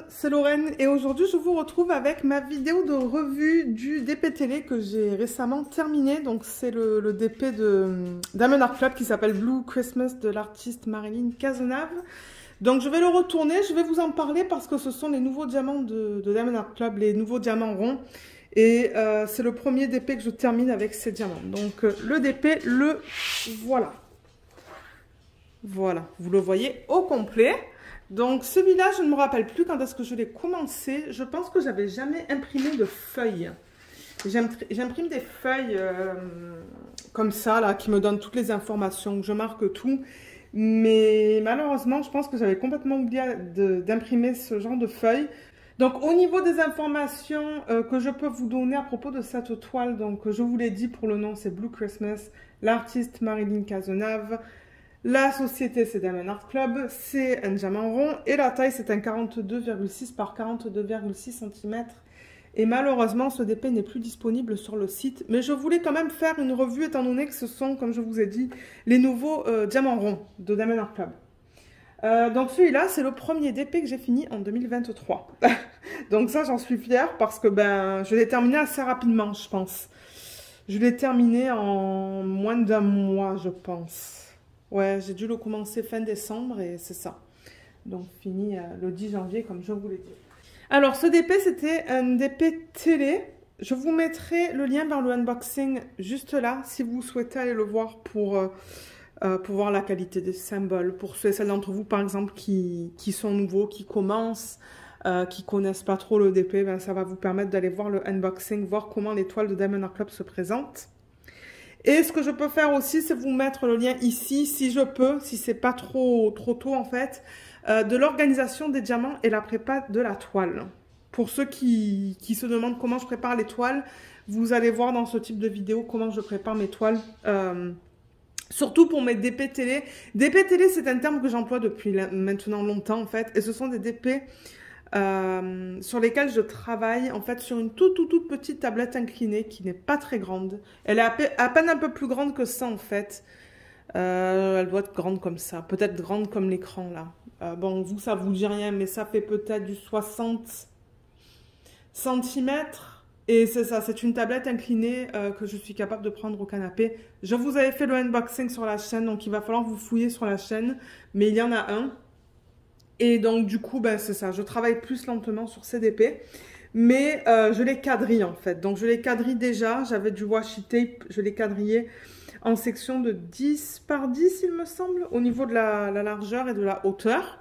c'est Lorraine et aujourd'hui je vous retrouve avec ma vidéo de revue du DP télé que j'ai récemment terminé. Donc c'est le DP de Diamond Art Club qui s'appelle Blue Christmas de l'artiste Marilyn Cazenave. Donc je vais le retourner, je vais vous en parler parce que ce sont les nouveaux diamants de Diamond Art Club, les nouveaux diamants ronds. Et c'est le premier DP que je termine avec ces diamants. Donc le DP, le voilà. Voilà, vous le voyez au complet. Donc celui-là, je ne me rappelle plus quand est-ce que je l'ai commencé. Je pense que j'avais jamais imprimé de feuilles. J'imprime des feuilles comme ça, là, qui me donnent toutes les informations, je marque tout. Mais malheureusement, je pense que j'avais complètement oublié d'imprimer ce genre de feuilles. Donc au niveau des informations que je peux vous donner à propos de cette toile, donc je vous l'ai dit pour le nom, c'est Blue Christmas, l'artiste Marilyn Cazenave. La société, c'est Diamond Art Club, c'est un diamant rond et la taille, c'est un 42,6 par 42,6 cm. Et malheureusement, ce DP n'est plus disponible sur le site. Mais je voulais quand même faire une revue étant donné que ce sont, comme je vous ai dit, les nouveaux diamants ronds de Diamond Art Club. Donc celui-là, c'est le premier DP que j'ai fini en 2023. Donc ça, j'en suis fière parce que je l'ai terminé assez rapidement, je pense. Je l'ai terminé en moins d'un mois, je pense. Ouais, j'ai dû le commencer fin décembre et c'est ça. Donc fini le 10 janvier comme je vous l'ai dit. Alors ce DP c'était un DP télé. Je vous mettrai le lien vers le unboxing juste là si vous souhaitez aller le voir pour voir la qualité des symboles. Pour ceux et celles d'entre vous par exemple qui sont nouveaux, qui commencent, qui connaissent pas trop le DP, ça va vous permettre d'aller voir le unboxing, voir comment les toiles de Diamond Art Club se présentent. Et ce que je peux faire aussi, c'est vous mettre le lien ici, si je peux, si c'est pas trop tôt en fait, de l'organisation des diamants et la prépa de la toile. Pour ceux qui se demandent comment je prépare les toiles, vous allez voir dans ce type de vidéo comment je prépare mes toiles. Surtout pour mes DP télé. DP télé, c'est un terme que j'emploie depuis maintenant longtemps en fait. Et ce sont des DP sur lesquels je travaille en fait sur une toute petite tablette inclinée qui n'est pas très grande. Elle est à peine un peu plus grande que ça en fait. Elle doit être grande comme ça, peut-être grande comme l'écran là. Bon, vous ça vous dit rien, mais ça fait peut-être du 60 cm. Et c'est ça, c'est une tablette inclinée que je suis capable de prendre au canapé. Je vous avais fait le unboxing sur la chaîne, donc il va falloir vous fouiller sur la chaîne, mais il y en a un. Et donc, du coup, c'est ça. Je travaille plus lentement sur ces DP. Mais je les quadrille, en fait. Donc, je les quadrille déjà. J'avais du washi tape. Je les quadrillais en section de 10 par 10, il me semble, au niveau de la largeur et de la hauteur.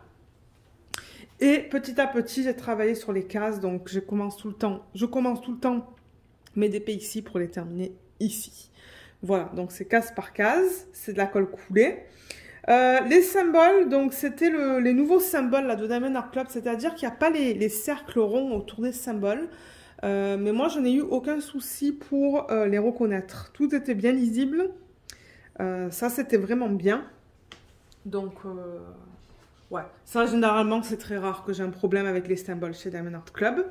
Et petit à petit, j'ai travaillé sur les cases. Donc, je commence tout le temps mes DP ici pour les terminer ici. Voilà. Donc, c'est case par case. C'est de la colle coulée. Les symboles, donc c'était les nouveaux symboles là, de Diamond Art Club, c'est-à-dire qu'il n'y a pas les cercles ronds autour des symboles. Mais moi, je n'ai eu aucun souci pour les reconnaître. Tout était bien lisible. Ça, c'était vraiment bien. Donc, ouais. Ça, généralement, c'est très rare que j'ai un problème avec les symboles chez Diamond Art Club.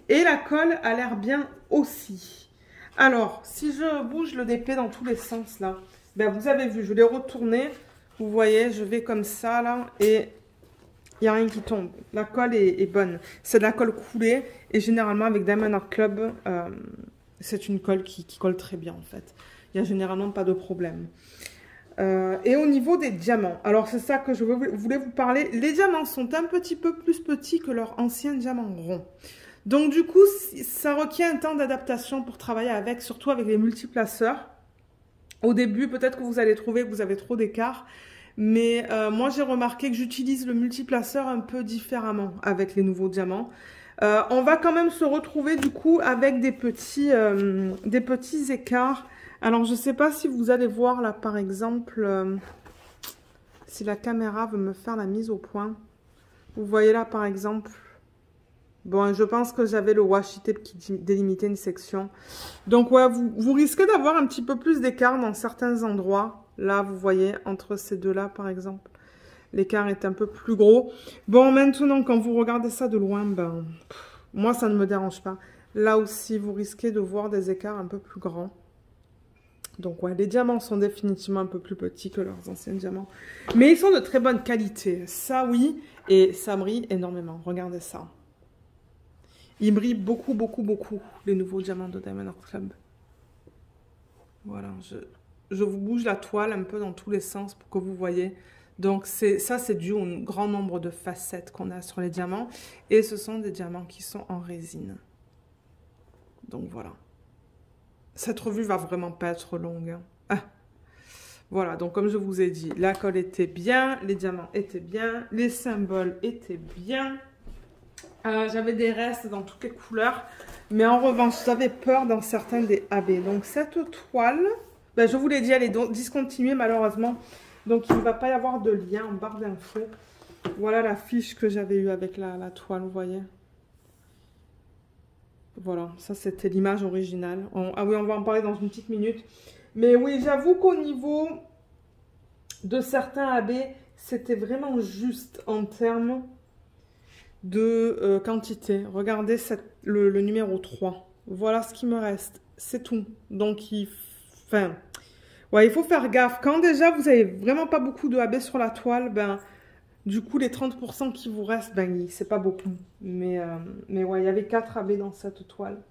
Et la colle a l'air bien aussi. Alors, si je bouge le DP dans tous les sens là, vous avez vu, je l'ai retourné. Vous voyez, je vais comme ça, là, et il n'y a rien qui tombe. La colle est bonne. C'est de la colle coulée, et généralement, avec Diamond Art Club, c'est une colle qui colle très bien, en fait. Il n'y a généralement pas de problème. Et au niveau des diamants, alors c'est ça que je voulais vous parler. Les diamants sont un petit peu plus petits que leurs anciens diamants ronds. Donc, du coup, ça requiert un temps d'adaptation pour travailler avec, surtout avec les multiplaceurs. Au début, peut-être que vous allez trouver que vous avez trop d'écart, mais moi j'ai remarqué que j'utilise le multiplaceur un peu différemment avec les nouveaux diamants. On va quand même se retrouver du coup avec des petits écarts. Alors je ne sais pas si vous allez voir là par exemple, si la caméra veut me faire la mise au point. Vous voyez là par exemple. Bon, je pense que j'avais le washi tape qui délimitait une section. Donc, ouais, vous risquez d'avoir un petit peu plus d'écart dans certains endroits. Là, vous voyez, entre ces deux-là, par exemple, l'écart est un peu plus gros. Bon, maintenant, quand vous regardez ça de loin, moi, ça ne me dérange pas. Là aussi, vous risquez de voir des écarts un peu plus grands. Donc, ouais, les diamants sont définitivement un peu plus petits que leurs anciens diamants. Mais ils sont de très bonne qualité. Ça, oui, et ça brille énormément. Regardez ça. Ils brillent beaucoup, beaucoup, beaucoup, les nouveaux diamants de Diamond Art Club. Voilà, je vous bouge la toile un peu dans tous les sens pour que vous voyez. Donc ça, c'est dû au grand nombre de facettes qu'on a sur les diamants. Et ce sont des diamants qui sont en résine. Donc voilà. Cette revue va vraiment pas être longue. Hein. Ah. Voilà, donc comme je vous ai dit, la colle était bien, les diamants étaient bien, les symboles étaient bien. J'avais des restes dans toutes les couleurs. Mais en revanche, j'avais peur dans certains des AB. Donc cette toile, ben, je vous l'ai dit, elle est discontinuée malheureusement. Donc il ne va pas y avoir de lien en barre d'infos. Voilà la fiche que j'avais eue avec la toile, vous voyez. Voilà, ça c'était l'image originale. Ah oui, on va en parler dans une petite minute. Mais oui, j'avoue qu'au niveau de certains AB, c'était vraiment juste en termes de quantité. Regardez le numéro 3. Voilà ce qui me reste. C'est tout. Donc, enfin, ouais, il faut faire gaffe. Quand déjà, vous avez vraiment pas beaucoup de AB sur la toile, ben, du coup, les 30% qui vous restent, ben, c'est pas beaucoup. Mais ouais, il y avait 4 AB dans cette toile.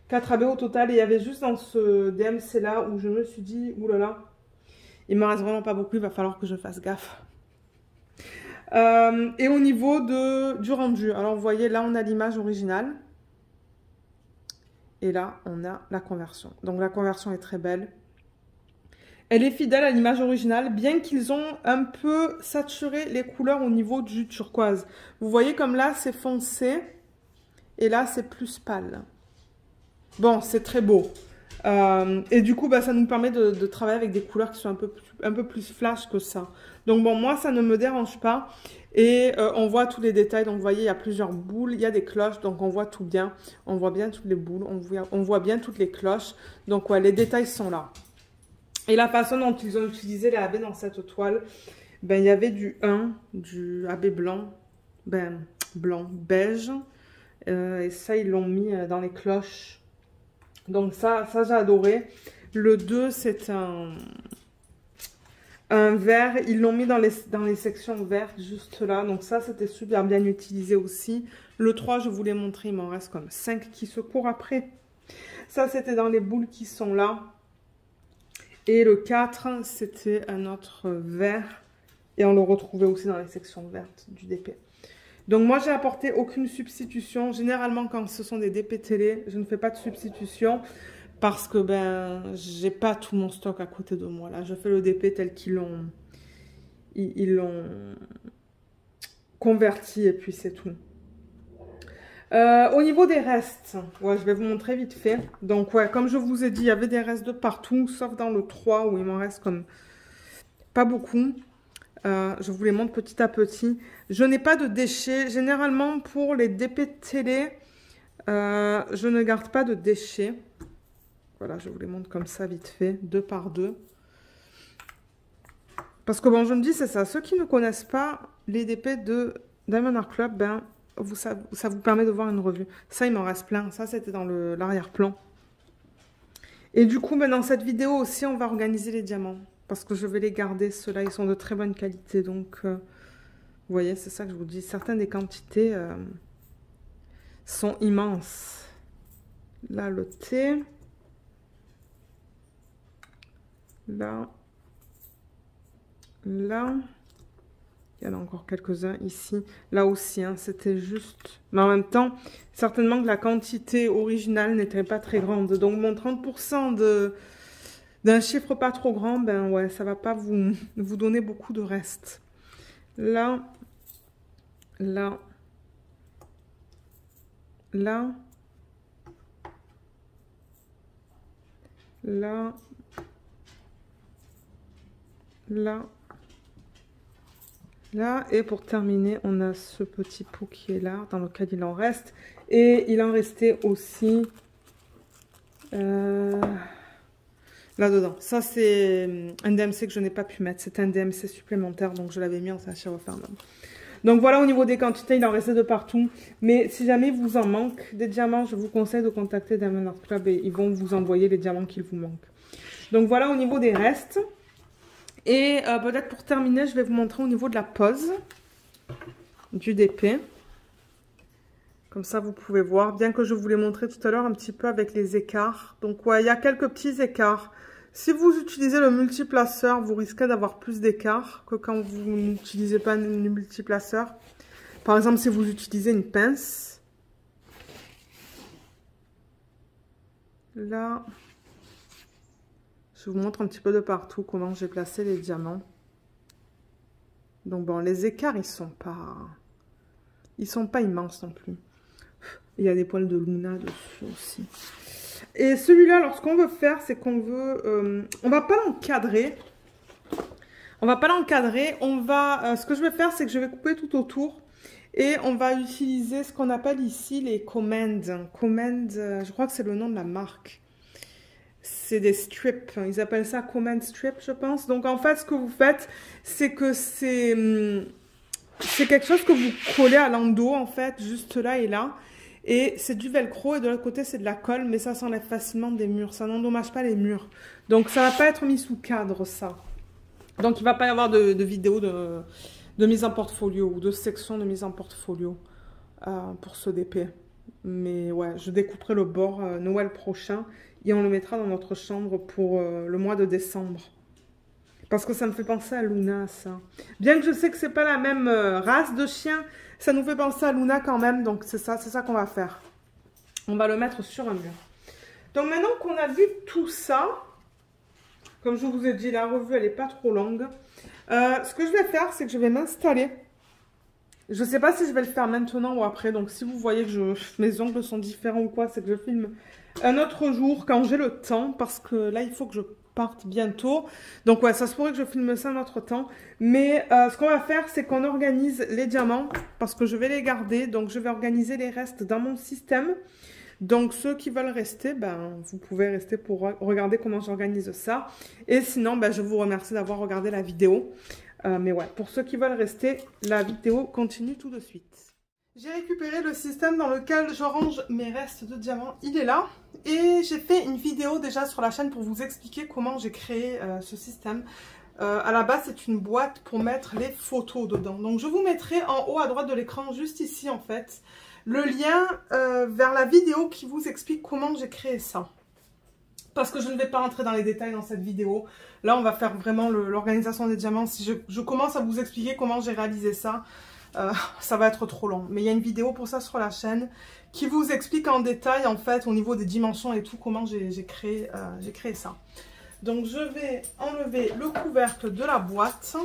4 AB au total. Et il y avait juste dans ce DMC-là où je me suis dit, oulala, il me reste vraiment pas beaucoup. Il va falloir que je fasse gaffe. Et au niveau du rendu, alors vous voyez, là on a l'image originale. Et là, on a la conversion. Donc la conversion est très belle. Elle est fidèle à l'image originale, bien qu'ils ont un peu saturé les couleurs au niveau du turquoise. Vous voyez comme là, c'est foncé. Et là, c'est plus pâle. Bon, c'est très beau. Et du coup, bah, ça nous permet de travailler avec des couleurs qui sont un peu plus flash que ça. Donc bon, moi, ça ne me dérange pas. Et on voit tous les détails. Donc vous voyez, il y a plusieurs boules, il y a des cloches. Donc on voit tout bien. On voit bien toutes les boules, on voit bien toutes les cloches. Donc ouais, les détails sont là. Et la façon dont ils ont utilisé les AB dans cette toile, ben, il y avait du 1, du AB blanc, ben, blanc, beige. Et ça, ils l'ont mis dans les cloches. Donc ça j'ai adoré. Le 2, c'est un vert. Ils l'ont mis dans les sections vertes, juste là. Donc ça, c'était super bien utilisé aussi. Le 3, je vous l'ai montré, il m'en reste comme 5 qui se courent après. Ça, c'était dans les boules qui sont là. Et le 4, c'était un autre vert. Et on le retrouvait aussi dans les sections vertes du DP. Donc moi, j'ai apporté aucune substitution. Généralement, quand ce sont des DP télé, je ne fais pas de substitution parce que ben, j'ai pas tout mon stock à côté de moi. Là, je fais le DP tel qu'ils l'ont converti et puis c'est tout. Au niveau des restes, ouais, je vais vous montrer vite fait. Donc ouais, comme je vous ai dit, il y avait des restes de partout, sauf dans le 3 où il m'en reste comme pas beaucoup. Je vous les montre petit à petit. Je n'ai pas de déchets. Généralement, pour les DP télé, je ne garde pas de déchets. Voilà, je vous les montre comme ça, vite fait, 2 par 2. Parce que bon, je me dis, c'est ça. Ceux qui ne connaissent pas les DP de Diamond Art Club, ben, ça vous permet de voir une revue. Ça, il m'en reste plein. Ça, c'était dans l'arrière-plan. Et du coup, ben, dans cette vidéo aussi, on va organiser les diamants. Parce que je vais les garder, ceux-là, ils sont de très bonne qualité. Donc, vous voyez, c'est ça que je vous dis. Certaines des quantités sont immenses. Là, le T. Là. Là. Il y en a encore quelques-uns ici. Là aussi, hein, c'était juste... Mais en même temps, certainement que la quantité originale n'était pas très grande. Donc, mon 30% d'un chiffre pas trop grand, ben ouais, ça va pas vous donner beaucoup de reste. Là, là, là, là, là, là. Et pour terminer, on a ce petit pot qui est là, dans lequel il en reste. Et il en restait aussi... là-dedans. Ça, c'est un DMC que je n'ai pas pu mettre. C'est un DMC supplémentaire, donc je l'avais mis en sachet refermable. Donc voilà, au niveau des quantités, il en restait de partout. Mais si jamais il vous en manque des diamants, je vous conseille de contacter Diamond Art Club et ils vont vous envoyer les diamants qu'il vous manque. Donc voilà au niveau des restes. Et peut-être pour terminer, je vais vous montrer au niveau de la pose du DP. Comme ça, vous pouvez voir, bien que je vous l'ai montré tout à l'heure un petit peu avec les écarts. Donc, ouais, il y a quelques petits écarts. Si vous utilisez le multiplaceur, vous risquez d'avoir plus d'écarts que quand vous n'utilisez pas le multiplaceur. Par exemple, si vous utilisez une pince. Là, je vous montre un petit peu de partout comment j'ai placé les diamants. Donc, bon, les écarts, ils sont pas immenses non plus. Il y a des poils de Luna dessus aussi. Et celui-là, alors ce qu'on veut faire, c'est qu'on veut... on va pas l'encadrer. On va pas l'encadrer. Ce que je vais faire, c'est que je vais couper tout autour. Et on va utiliser ce qu'on appelle ici les commands. Commands, je crois que c'est le nom de la marque. C'est des strips. Ils appellent ça command strip, je pense. Donc en fait, ce que vous faites, c'est que c'est quelque chose que vous collez à l'endos, en fait, juste là et là. Et c'est du velcro et de l'autre côté c'est de la colle, mais ça s'enlève facilement des murs, ça n'endommage pas les murs. Donc ça va pas être mis sous cadre ça. Donc il va pas y avoir de vidéo de mise en portfolio ou de section de mise en portfolio pour ce DP. Mais ouais, je découperai le bord Noël prochain et on le mettra dans notre chambre pour le mois de décembre. Parce que ça me fait penser à Luna, ça. Bien que je sais que c'est pas la même race de chien, ça nous fait penser à Luna quand même. Donc c'est ça qu'on va faire. On va le mettre sur un mur. Donc maintenant qu'on a vu tout ça, comme je vous ai dit, la revue elle n'est pas trop longue. Ce que je vais faire, c'est que je vais m'installer. Je ne sais pas si je vais le faire maintenant ou après. Donc si vous voyez que mes ongles sont différents ou quoi, c'est que je filme un autre jour quand j'ai le temps. Parce que là, il faut que je parte bientôt. Donc ouais, ça se pourrait que je filme ça un autre temps. Mais ce qu'on va faire, c'est qu'on organise les diamants. Parce que je vais les garder. Donc je vais organiser les restes dans mon système. Donc ceux qui veulent rester, ben, vous pouvez rester pour regarder comment j'organise ça. Et sinon, ben, je vous remercie d'avoir regardé la vidéo. Mais ouais, pour ceux qui veulent rester, la vidéo continue tout de suite. J'ai récupéré le système dans lequel je range mes restes de diamants. Il est là. Et j'ai fait une vidéo déjà sur la chaîne pour vous expliquer comment j'ai créé ce système. À la base, c'est une boîte pour mettre les photos dedans. Donc, je vous mettrai en haut à droite de l'écran, juste ici en fait, le lien vers la vidéo qui vous explique comment j'ai créé ça. Parce que je ne vais pas rentrer dans les détails dans cette vidéo. Là, on va faire vraiment l'organisation des diamants. Si je commence à vous expliquer comment j'ai réalisé ça, ça va être trop long. Mais il y a une vidéo pour ça sur la chaîne qui vous explique en détail, en fait, au niveau des dimensions et tout, comment j'ai créé ça. Donc, je vais enlever le couvercle de la boîte.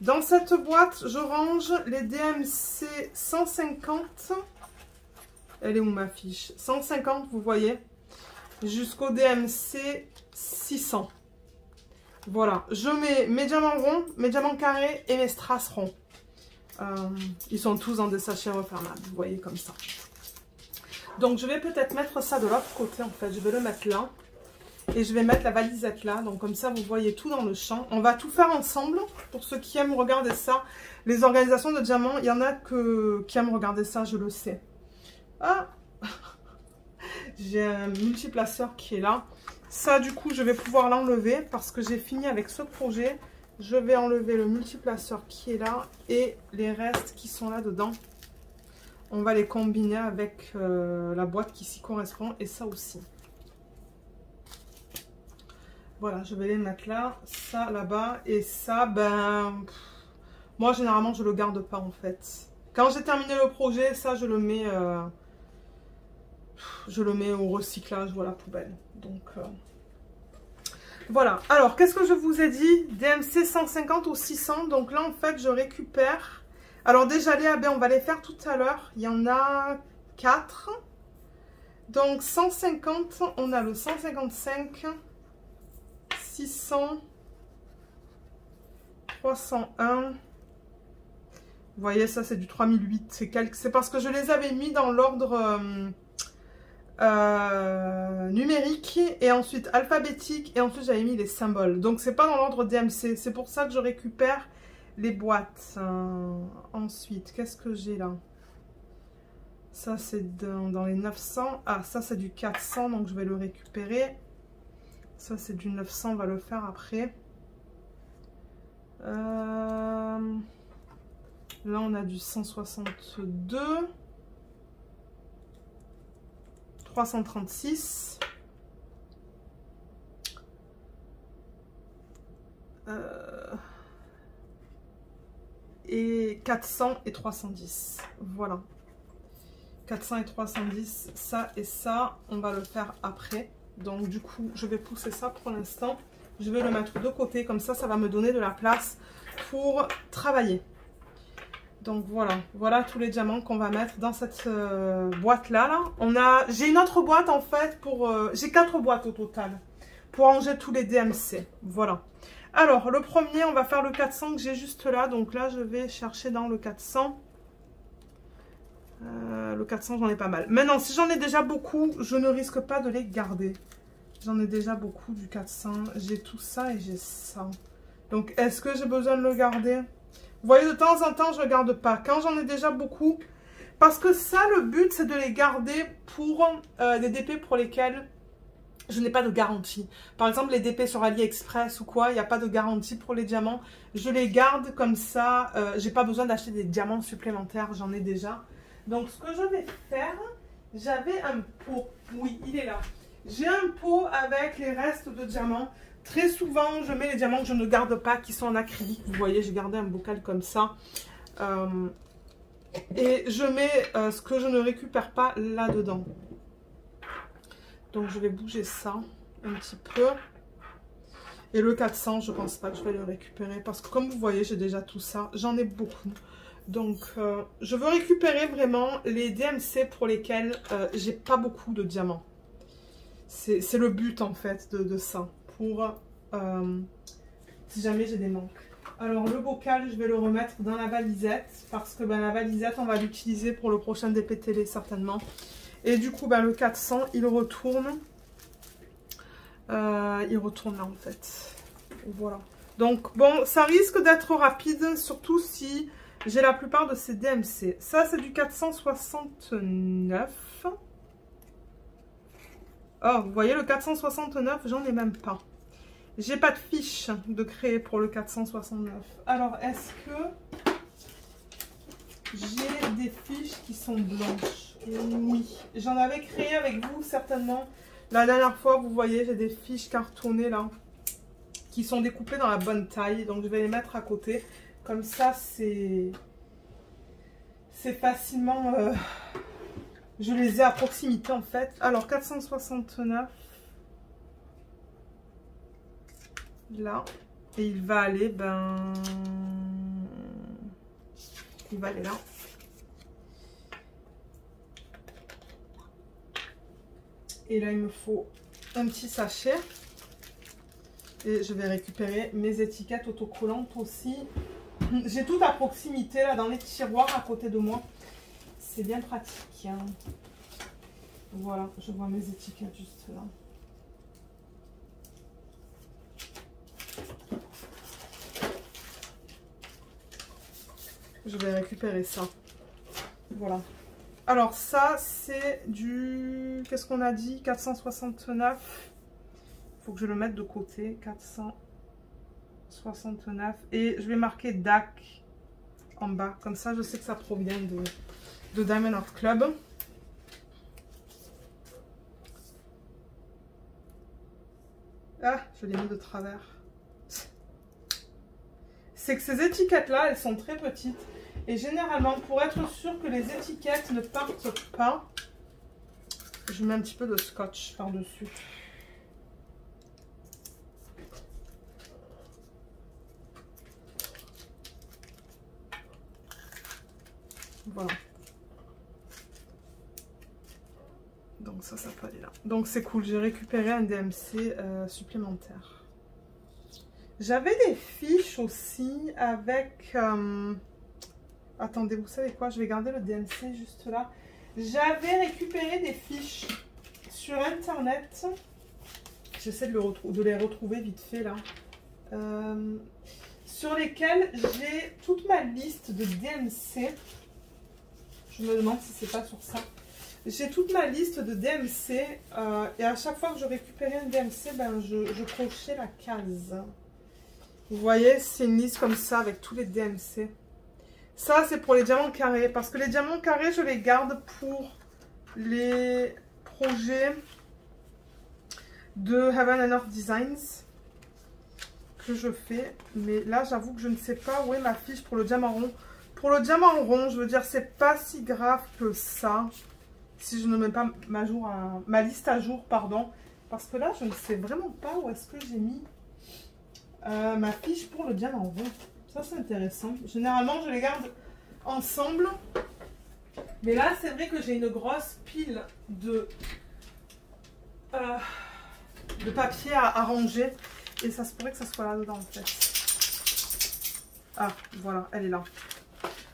Dans cette boîte, je range les DMC 150. Elle est où ma fiche? 150, vous voyez, jusqu'au DMC 600. Voilà, je mets mes diamants ronds, mes diamants carrés et mes strass ronds. Ils sont tous dans des sachets refermables, vous voyez, comme ça. Donc, je vais peut-être mettre ça de l'autre côté, en fait. Je vais le mettre là. Et je vais mettre la valisette là. Donc, comme ça, vous voyez tout dans le champ. On va tout faire ensemble. Pour ceux qui aiment regarder ça. Les organisations de diamants, il y en a qui aiment regarder ça, je le sais. Ah, j'ai un multiplaceur qui est là. Ça, du coup, je vais pouvoir l'enlever parce que j'ai fini avec ce projet. Je vais enlever le multiplaceur qui est là et les restes qui sont là dedans. On va les combiner avec la boîte qui s'y correspond et ça aussi. Voilà, je vais les mettre là, ça là-bas et ça, ben... moi, généralement, je le garde pas en fait. Quand j'ai terminé le projet, ça, je le mets au recyclage ou à la poubelle. Donc... voilà, alors qu'est-ce que je vous ai dit? DMC 150 ou 600, donc là en fait je récupère. Alors déjà les AB on va les faire tout à l'heure, il y en a 4. Donc 150, on a le 155, 600, 301. Vous voyez ça c'est du 3008, c'est parce que je les avais mis dans l'ordre... numérique et ensuite alphabétique et ensuite j'avais mis les symboles, donc c'est pas dans l'ordre DMC, c'est pour ça que je récupère les boîtes. Ensuite qu'est-ce que j'ai là? Ça c'est dans les 900. Ah, ça c'est du 400, donc je vais le récupérer. Ça c'est du 900, on va le faire après. Là on a du 162. 336. Et 400 et 310. Voilà. 400 et 310, ça et ça, on va le faire après. Donc du coup, je vais pousser ça pour l'instant. Je vais le mettre de côté, comme ça, ça va me donner de la place pour travailler. Donc voilà, voilà tous les diamants qu'on va mettre dans cette boîte-là. J'ai une autre boîte en fait pour... j'ai 4 boîtes au total pour ranger tous les DMC. Voilà. Alors, le premier, on va faire le 400 que j'ai juste là. Donc là, je vais chercher dans le 400. Le 400, j'en ai pas mal. Maintenant, si j'en ai déjà beaucoup, je ne risque pas de les garder. J'en ai déjà beaucoup du 400. J'ai tout ça et j'ai ça. Donc, est-ce que j'ai besoin de le garder? Vous voyez, de temps en temps, je ne le garde pas. Quand j'en ai déjà beaucoup, parce que ça, le but, c'est de les garder pour des DP pour lesquels je n'ai pas de garantie. Par exemple, les DP sur AliExpress ou quoi, il n'y a pas de garantie pour les diamants. Je les garde comme ça. J'ai pas besoin d'acheter des diamants supplémentaires, j'en ai déjà. Donc, ce que je vais faire, j'avais un pot. Oui, il est là. J'ai un pot avec les restes de diamants. Très souvent, je mets les diamants que je ne garde pas, qui sont en acrylique. Vous voyez, j'ai gardé un bocal comme ça. Et je mets ce que je ne récupère pas là-dedans. Donc, je vais bouger ça un petit peu. Et le 400, je ne pense pas que je vais le récupérer. Parce que comme vous voyez, j'ai déjà tout ça. J'en ai beaucoup. Donc, je veux récupérer vraiment les DMC pour lesquels j'ai pas beaucoup de diamants. C'est le but, en fait, de ça. Pour si jamais j'ai des manques. Alors, le bocal, je vais le remettre dans la valisette. Parce que la valisette, on va l'utiliser pour le prochain DP télé, certainement. Et du coup, le 400, il retourne. Il retourne là, en fait. Voilà. Donc, bon, ça risque d'être rapide, surtout si j'ai la plupart de ces DMC. Ça, c'est du 469. Oh, vous voyez, le 469, j'en ai même pas. J'ai pas de fiche de créer pour le 469. Alors, est-ce que j'ai des fiches qui sont blanches? Oui, j'en avais créé avec vous certainement. La dernière fois, vous voyez, j'ai des fiches cartonnées là, qui sont découpées dans la bonne taille. Donc, je vais les mettre à côté. Comme ça, c'est facilement... je les ai à proximité en fait. Alors, 469. Là. Et il va aller, il va aller là. Et là, il me faut un petit sachet. Et je vais récupérer mes étiquettes autocollantes aussi. J'ai tout à proximité, là, dans les tiroirs à côté de moi. C'est bien pratique. Hein. Voilà, je vois mes étiquettes juste là. Je vais récupérer ça. Voilà. Alors ça, c'est du... Qu'est-ce qu'on a dit? 469. Il faut que je le mette de côté. 469. Et je vais marquer DAC en bas. Comme ça, je sais que ça provient de Diamond Art Club. Ah, je l'ai mis de travers. C'est que ces étiquettes-là, elles sont très petites. Et généralement, pour être sûr que les étiquettes ne partent pas, je mets un petit peu de scotch par-dessus. Voilà. Donc ça peut aller là. Donc c'est cool, j'ai récupéré un DMC supplémentaire. J'avais des fiches aussi avec... Attendez, vous savez quoi? Je vais garder le DMC juste là. J'avais récupéré des fiches sur Internet. J'essaie de les retrouver vite fait là. Sur lesquelles j'ai toute ma liste de DMC. Je me demande si c'est pas sur ça. J'ai toute ma liste de DMC. Et à chaque fois que je récupérais un DMC, je cochais la case. Vous voyez, c'est une liste comme ça avec tous les DMC. Ça, c'est pour les diamants carrés. Parce que les diamants carrés, je les garde pour les projet de Heaven and Earth Designs que je fais. Mais là, j'avoue que je ne sais pas où est ma fiche pour le diamant rond. Pour le diamant rond, je veux dire, c'est pas si grave que ça. Si je ne mets pas ma liste à jour, pardon. Parce que là, je ne sais vraiment pas où est-ce que j'ai mis ma fiche pour le diamant rond. Ça, c'est intéressant. Généralement, je les garde ensemble. Mais là, c'est vrai que j'ai une grosse pile de papier à ranger. Et ça se pourrait que ça soit là-dedans, en fait. Ah, voilà, elle est là.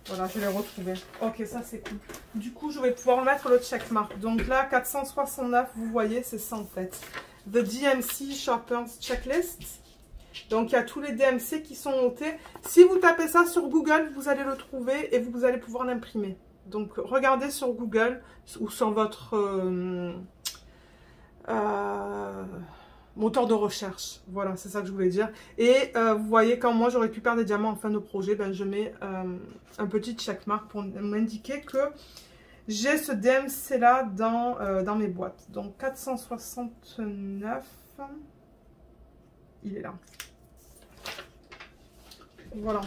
Voilà, je l'ai retrouvée. Ok, ça, c'est cool. Du coup, je vais pouvoir mettre le checkmark. Donc là, 469, vous voyez, c'est ça, en fait. The DMC Shoppers Checklist. Donc, il y a tous les DMC qui sont notés. Si vous tapez ça sur Google, vous allez le trouver et vous allez pouvoir l'imprimer. Donc, regardez sur Google ou sur votre moteur de recherche. Voilà, c'est ça que je voulais dire. Et vous voyez, quand moi, je récupère des diamants en fin de projet, ben, je mets un petit checkmark pour m'indiquer que j'ai ce DMC-là dans mes boîtes. Donc, 469, il est là. Voilà.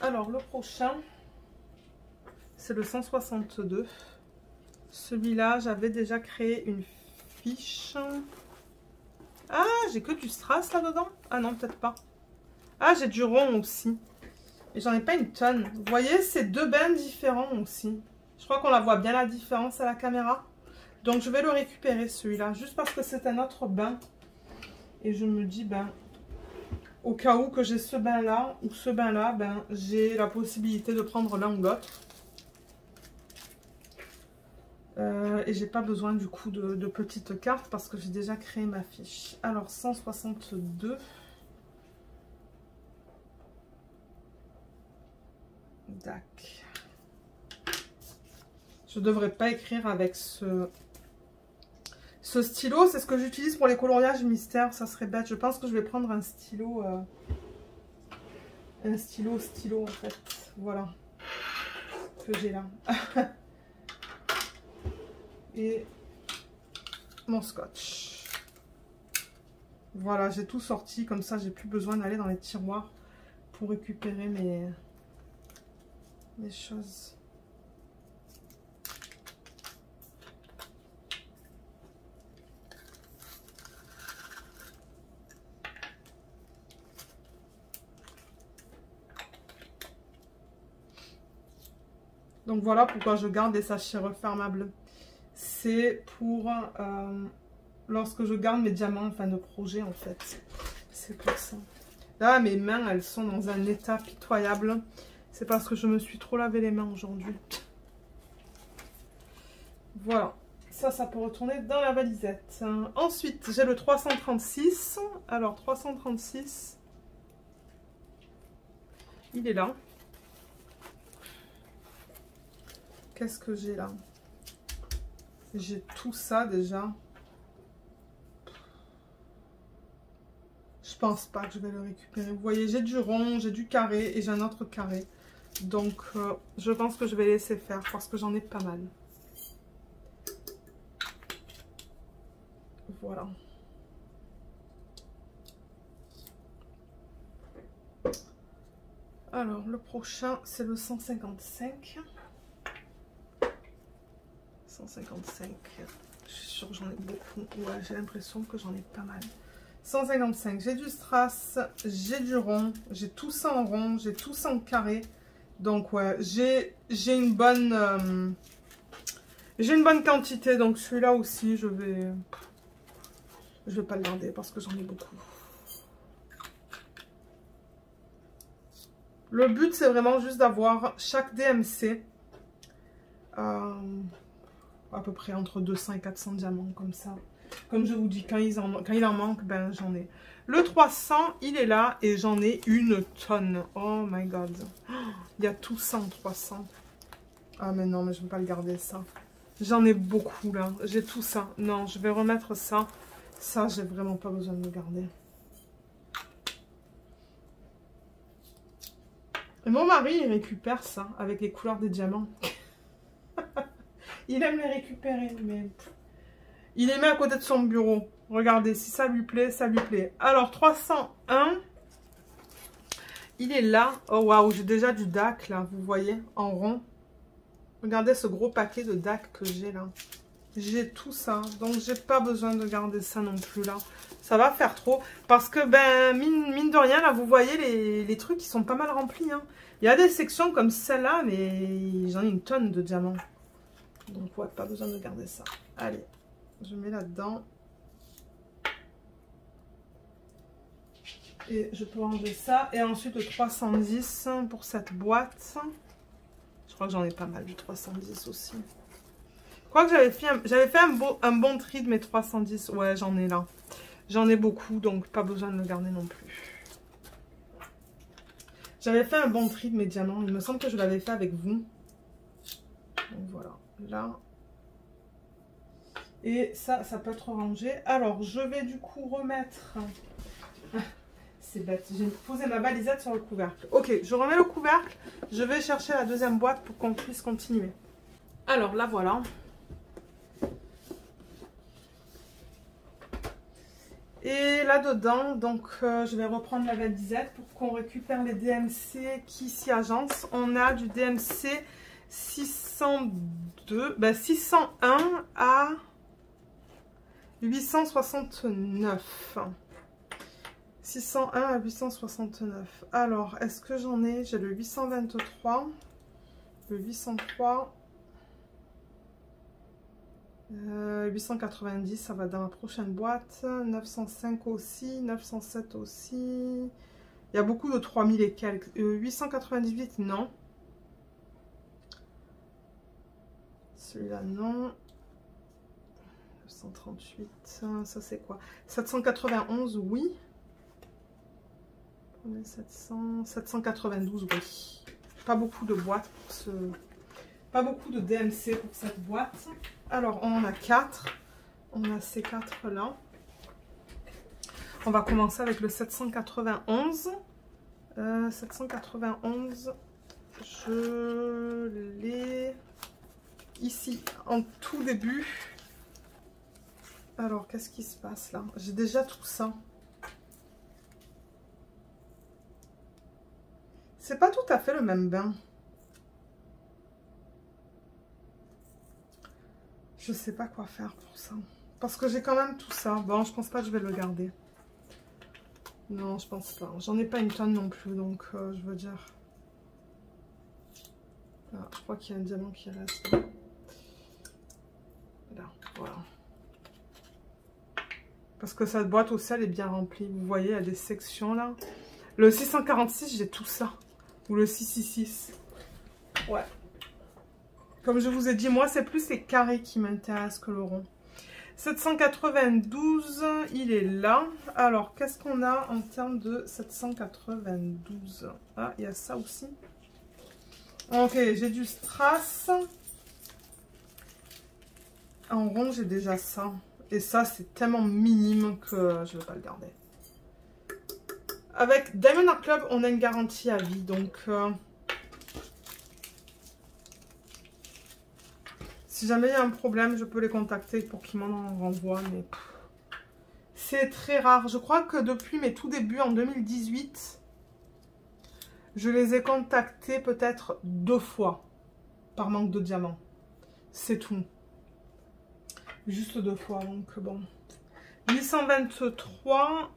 Alors, le prochain, c'est le 162. Celui-là, j'avais déjà créé une fiche. Ah, j'ai que du strass là-dedans? Ah non, peut-être pas. Ah, j'ai du rond aussi. Et j'en ai pas une tonne. Vous voyez, c'est deux bains différents aussi. Je crois qu'on la voit bien la différence à la caméra. Donc, je vais le récupérer celui-là, juste parce que c'est un autre bain. Et je me dis, ben, au cas où que j'ai ce bain-là ou ce bain-là, ben, j'ai la possibilité de prendre l'un ou l'autre. Et j'ai pas besoin du coup de petites cartes parce que j'ai déjà créé ma fiche. Alors, 162. Dac. Je devrais pas écrire avec ce stylo. C'est ce que j'utilise pour les coloriages mystères. Ça serait bête. Je pense que je vais prendre un stylo. Stylo en fait. Voilà. Que j'ai là. Et mon scotch. Voilà, j'ai tout sorti. Comme ça, j'ai plus besoin d'aller dans les tiroirs pour récupérer mes choses. Donc voilà pourquoi je garde des sachets refermables. C'est pour lorsque je garde mes diamants en fin de projet en fait. C'est pour ça. Là mes mains elles sont dans un état pitoyable. C'est parce que je me suis trop lavé les mains aujourd'hui. Voilà. Ça peut retourner dans la valisette. Ensuite j'ai le 336. Alors 336. Il est là. Qu'est-ce que j'ai là? J'ai tout ça déjà. Je pense pas que je vais le récupérer. Vous voyez, j'ai du rond, j'ai du carré et j'ai un autre carré. Donc, je pense que je vais laisser faire parce que j'en ai pas mal. Voilà. Alors, le prochain, c'est le 155. 155. Je suis sûre que j'en ai beaucoup. Ouais, j'ai l'impression que j'en ai pas mal. 155. J'ai du strass, j'ai du rond, j'ai tout ça en rond, j'ai tout ça en carré. Donc ouais, j'ai une bonne quantité. Donc celui-là aussi, je vais pas le garder parce que j'en ai beaucoup. Le but, c'est vraiment juste d'avoir chaque DMC à peu près entre 200 et 400 diamants comme ça. Comme je vous dis, quand il en manque, ben j'en ai. Le 300, il est là et j'en ai une tonne. Oh my god. Il y a tout ça en 300. Ah mais non, mais je ne vais pas le garder ça. J'en ai beaucoup là. J'ai tout ça. Non, je vais remettre ça. Ça, j'ai vraiment pas besoin de le garder. Et mon mari, il récupère ça avec les couleurs des diamants. Il aime les récupérer, mais il les met à côté de son bureau. Regardez, si ça lui plaît, ça lui plaît. Alors, 301. Il est là. Oh, waouh, j'ai déjà du DAC, là, vous voyez, en rond. Regardez ce gros paquet de DAC que j'ai, là. J'ai tout ça, donc j'ai pas besoin de garder ça non plus, là. Ça va faire trop. Parce que, ben, mine de rien, là, vous voyez, les trucs, ils sont pas mal remplis, hein. Il y a des sections comme celle-là, mais j'en ai une tonne de diamants. Donc, ouais, pas besoin de garder ça. Allez, je mets là-dedans. Et je peux enlever ça. Et ensuite, le 310 pour cette boîte. Je crois que j'en ai pas mal du 310 aussi. Je crois que j'avais fait un bon tri de mes 310. Ouais, j'en ai là. J'en ai beaucoup, donc pas besoin de le garder non plus. J'avais fait un bon tri de mes diamants. Il me semble que je l'avais fait avec vous. Donc voilà, là. Et ça peut être rangé. Alors, je vais du coup remettre... C'est bête, j'ai posé ma balisette sur le couvercle. Ok, je remets le couvercle. Je vais chercher la deuxième boîte pour qu'on puisse continuer. Alors, là, voilà. Et là-dedans, donc, je vais reprendre la balisette pour qu'on récupère les DMC qui s'y agencent. On a du DMC 602, 601 à 869. 601 à 869. Alors, est-ce que j'en ai? J'ai le 823, le 803, 890, ça va dans la prochaine boîte. 905 aussi, 907 aussi. Il y a beaucoup de 3000 et quelques. 898, non. Celui-là, non. 938, ça c'est quoi? 791, oui. 700, 792, oui. Pas beaucoup de boîtes pour ce... Pas beaucoup de DMC pour cette boîte. Alors, on en a 4. On a ces 4 là. On va commencer avec le 791. 791, je l'ai ici en tout début. Alors, qu'est-ce qui se passe là? J'ai déjà tout ça. C'est pas tout à fait le même bain. Je sais pas quoi faire pour ça. Parce que j'ai quand même tout ça. Bon, je pense pas que je vais le garder. Non, je pense pas. J'en ai pas une tonne non plus, donc je veux dire... Ah, je crois qu'il y a un diamant qui reste. Là, voilà. Parce que cette boîte aussi, elle est bien remplie. Vous voyez, il y a des sections là. Le 646, j'ai tout ça. Ou le 666. Ouais. Comme je vous ai dit, moi, c'est plus les carrés qui m'intéressent que le rond. 792, il est là. Alors, qu'est-ce qu'on a en termes de 792? Ah, il y a ça aussi. Ok, j'ai du strass. En rond, j'ai déjà ça. Et ça, c'est tellement minime que je ne vais pas le garder. Avec Diamond Art Club, on a une garantie à vie. Donc, si jamais il y a un problème, je peux les contacter pour qu'ils m'en renvoient. Mais c'est très rare. Je crois que depuis mes tout débuts, en 2018, je les ai contactés peut-être 2 fois par manque de diamants. C'est tout. Juste 2 fois, donc bon. 823.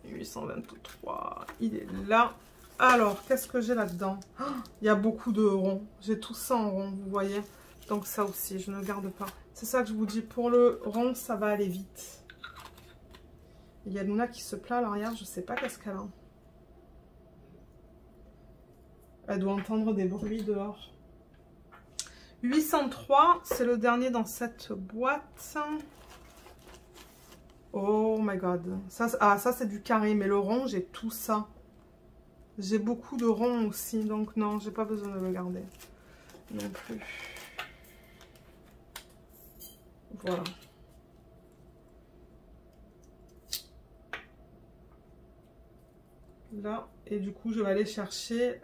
823, il est là. Alors, qu'est-ce que j'ai là-dedans? Oh, il y a beaucoup de ronds. J'ai tout ça en rond, vous voyez. Donc ça aussi, je ne garde pas. C'est ça que je vous dis. Pour le rond, ça va aller vite. Il y a Luna qui se plaint à l'arrière. Je ne sais pas qu'est-ce qu'elle a. Elle doit entendre des bruits dehors. 803, c'est le dernier dans cette boîte. Oh my god. Ça c'est du carré, mais le rond, j'ai tout ça. J'ai beaucoup de ronds aussi, donc non, j'ai pas besoin de le garder. Non plus. Voilà. Là, et du coup, je vais aller chercher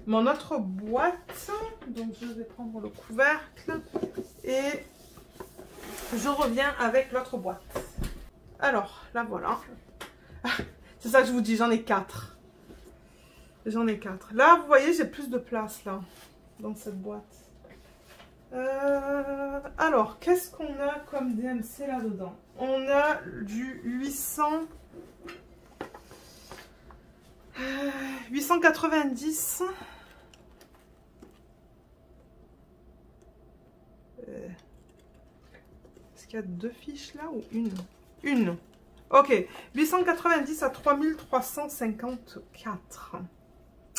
mon autre boîte. Donc, je vais prendre le couvercle et je reviens avec l'autre boîte. Alors, là, voilà. C'est ça que je vous dis, j'en ai 4. J'en ai 4. Là, vous voyez, j'ai plus de place, là, dans cette boîte. Alors, qu'est-ce qu'on a comme DMC là-dedans? On a du 890. Est-ce qu'il y a 2 fiches là ou une? Une. Ok. 890 à 3354.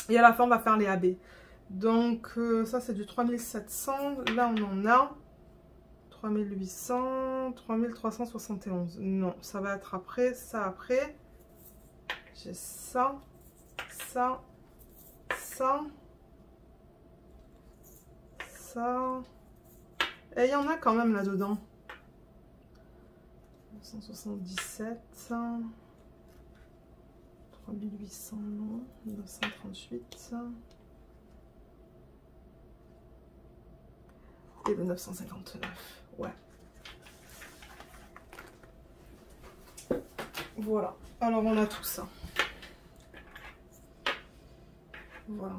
Et à la fin, on va faire les AB. Donc, ça, c'est du 3700. Là, on en a 3800, 3371. Non, ça va être après, ça après. J'ai ça, ça, ça, ça. Et il y en a quand même là-dedans. 977, 3800, non, 938. Et le 959, ouais. Voilà, alors on a tout ça. Voilà.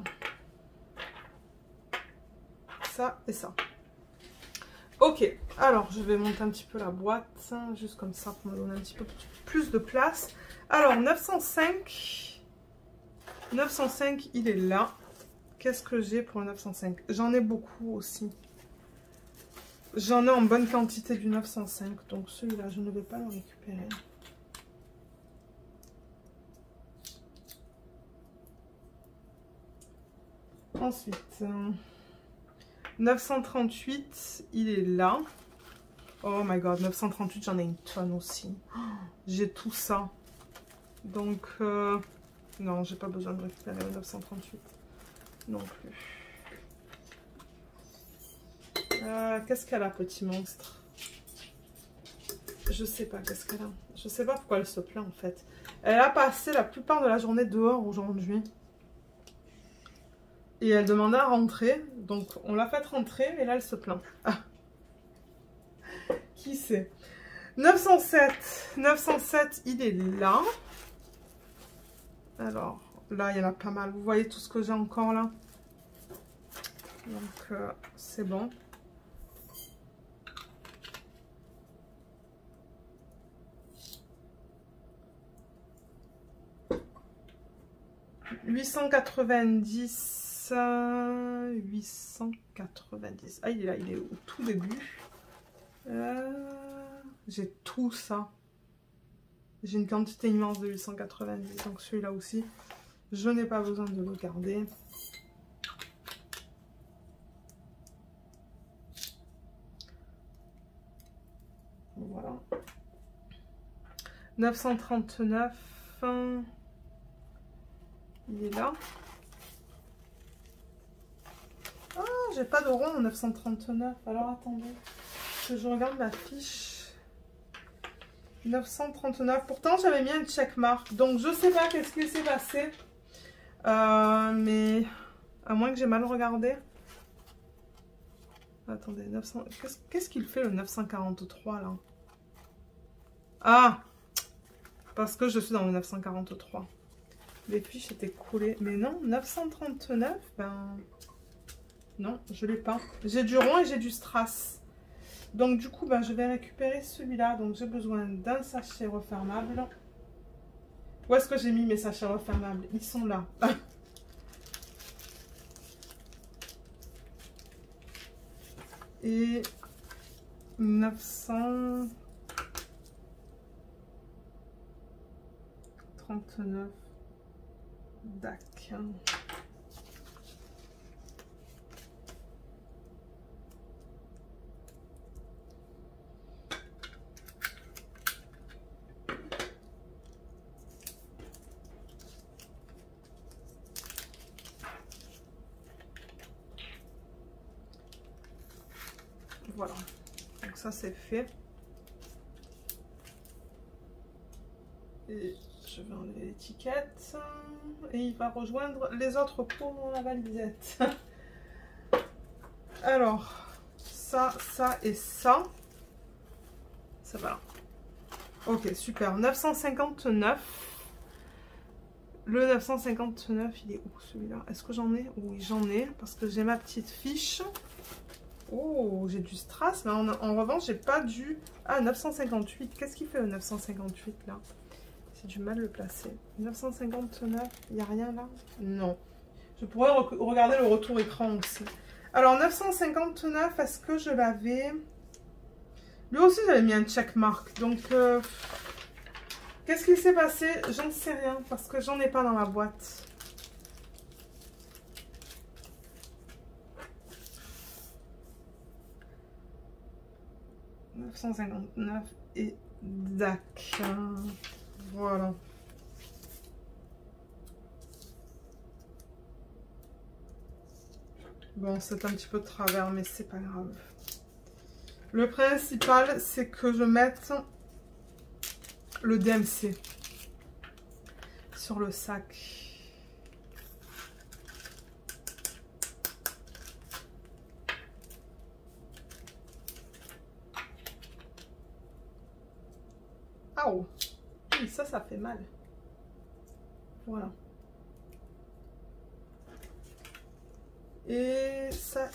Ça et ça. Ok, alors je vais monter un petit peu la boîte, juste comme ça pour me donner un petit peu plus de place. Alors 905, il est là. Qu'est-ce que j'ai pour le 905? J'en ai beaucoup aussi. J'en ai en bonne quantité du 905, donc celui-là, je ne vais pas le récupérer. Ensuite, 938, il est là. Oh my god, 938, j'en ai une tonne aussi. Oh, j'ai tout ça. Donc, non, j'ai pas besoin de récupérer le 938 non plus. Qu'est-ce qu'elle a, petit monstre? Je sais pas qu'est-ce qu'elle a. Je sais pas pourquoi elle se plaint en fait. Elle a passé la plupart de la journée dehors aujourd'hui. Et elle demandait à rentrer. Donc on l'a fait rentrer, mais là elle se plaint. Ah. Qui c'est? 907, il est là. Alors là il y en a pas mal. Vous voyez tout ce que j'ai encore là. Donc c'est bon. « 890. Ah, il est là, il est au tout début. J'ai tout ça. J'ai une quantité immense de 890, donc celui-là aussi, je n'ai pas besoin de le garder. Voilà. 939. Il est là. Ah, j'ai pas de rond en 939. Alors attendez, que je regarde ma fiche. 939. Pourtant, j'avais mis un checkmark. Donc, je sais pas qu'est-ce qui s'est passé. Mais à moins que j'ai mal regardé. Attendez, 900. Qu'est-ce qu'il fait le 943 là? Ah, parce que je suis dans le 943. Les fiches étaient collées. Mais non, 939, ben... Non, je l'ai pas. J'ai du rond et j'ai du strass. Donc du coup, ben, je vais récupérer celui-là. Donc j'ai besoin d'un sachet refermable. Où est-ce que j'ai mis mes sachets refermables? Ils sont là. Et 939. D'accord. Voilà, donc ça c'est fait. Et je vais enlever l'étiquette. Et il va rejoindre les autres pour dans la valisette. Alors, ça et ça. Ça va là. Ok, super. 959. Le 959, il est où celui-là? Est-ce que j'en ai? Oui, j'en ai. Parce que j'ai ma petite fiche. Oh, j'ai du strass. Mais en revanche, j'ai pas du... Ah, 958. Qu'est-ce qu'il fait le 958 là? J'ai du mal à le placer. 959, il n'y a rien là? Non. Je pourrais regarder le retour écran aussi. Alors, 959, est-ce que je l'avais... Lui aussi, j'avais mis un checkmark. Donc, qu'est-ce qui s'est passé? J'en sais rien parce que j'en ai pas dans la boîte. « 959 et DAC. » Voilà. Bon, c'est un petit peu de travers, mais c'est pas grave. Le principal, c'est que je mette le DMC sur le sac. Ah oh, oui, ça fait mal. Voilà. Et ça,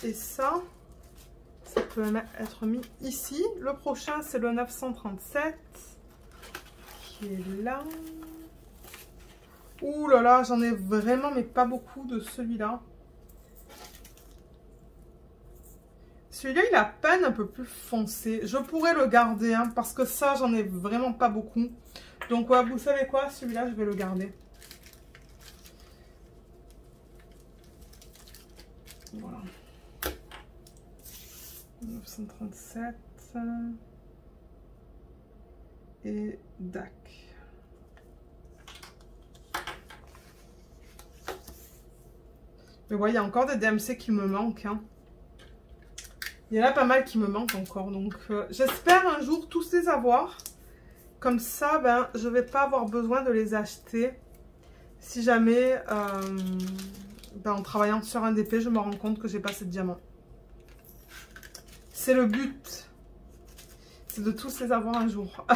ça peut être mis ici. Le prochain, c'est le 937 qui est là. Ouh là là, j'en ai vraiment, mais pas beaucoup de celui-là. Celui-là, il a peine un peu plus foncé. Je pourrais le garder, hein, parce que ça, j'en ai vraiment pas beaucoup. Donc, ouais, vous savez quoi? Celui-là, je vais le garder. Voilà. 937 et DAC. Mais ouais, il y a encore des DMC qui me manquent. Hein. Il y en a pas mal qui me manquent encore. Donc, j'espère un jour tous les avoir. Comme ça, ben, je ne vais pas avoir besoin de les acheter. Si jamais, ben, en travaillant sur un DP, je me rends compte que j'ai pas assez de diamants. C'est le but. C'est de tous les avoir un jour.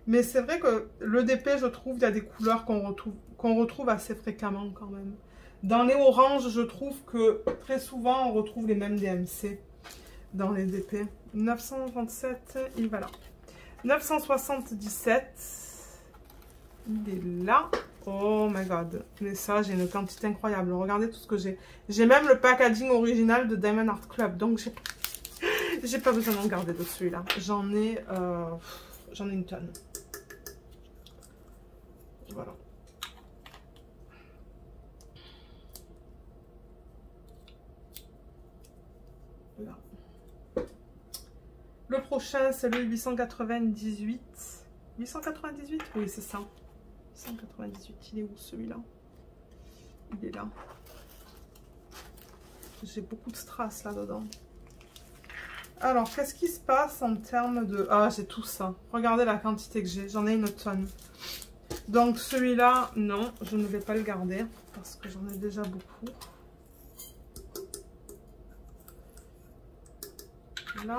Mais c'est vrai que le DP, je trouve, il y a des couleurs qu'on retrouve assez fréquemment quand même. Dans les oranges, je trouve que très souvent, on retrouve les mêmes DMC dans les DP. 927, il va là. 977, il est là. Oh my god. Mais ça, j'ai une quantité incroyable. Regardez tout ce que j'ai. J'ai même le packaging original de Diamond Art Club. Donc, j'ai pas besoin d'en garder de celui-là. J'en ai une tonne. Voilà. Là. Le prochain, c'est le 898. 898? Oui, c'est ça. 898, il est où celui-là? Il est là. J'ai beaucoup de strass là-dedans. Alors, qu'est-ce qui se passe en termes de... Ah, j'ai tout ça. Regardez la quantité que j'ai. J'en ai une tonne. Donc, celui-là, non, je ne vais pas le garder parce que j'en ai déjà beaucoup. Là.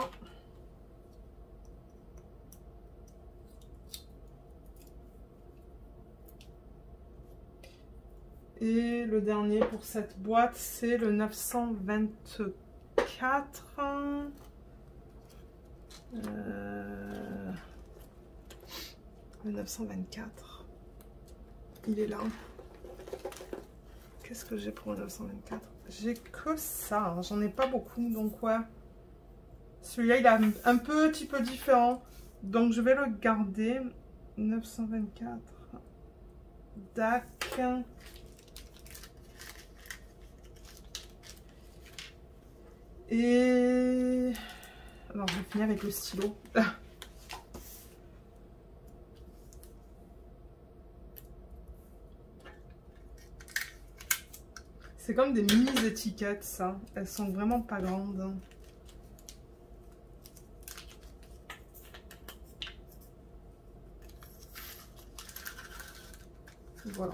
Et le dernier pour cette boîte, c'est le 924. Le 924. Il est là. Qu'est-ce que j'ai pour le 924? J'ai que ça. Hein. J'en ai pas beaucoup. Donc, ouais. Celui-là, il est un petit peu différent. Donc, je vais le garder. 924. DAC. Et... Alors, je vais finir avec le stylo. C'est comme des mini étiquettes, ça. Elles sont vraiment pas grandes. Voilà.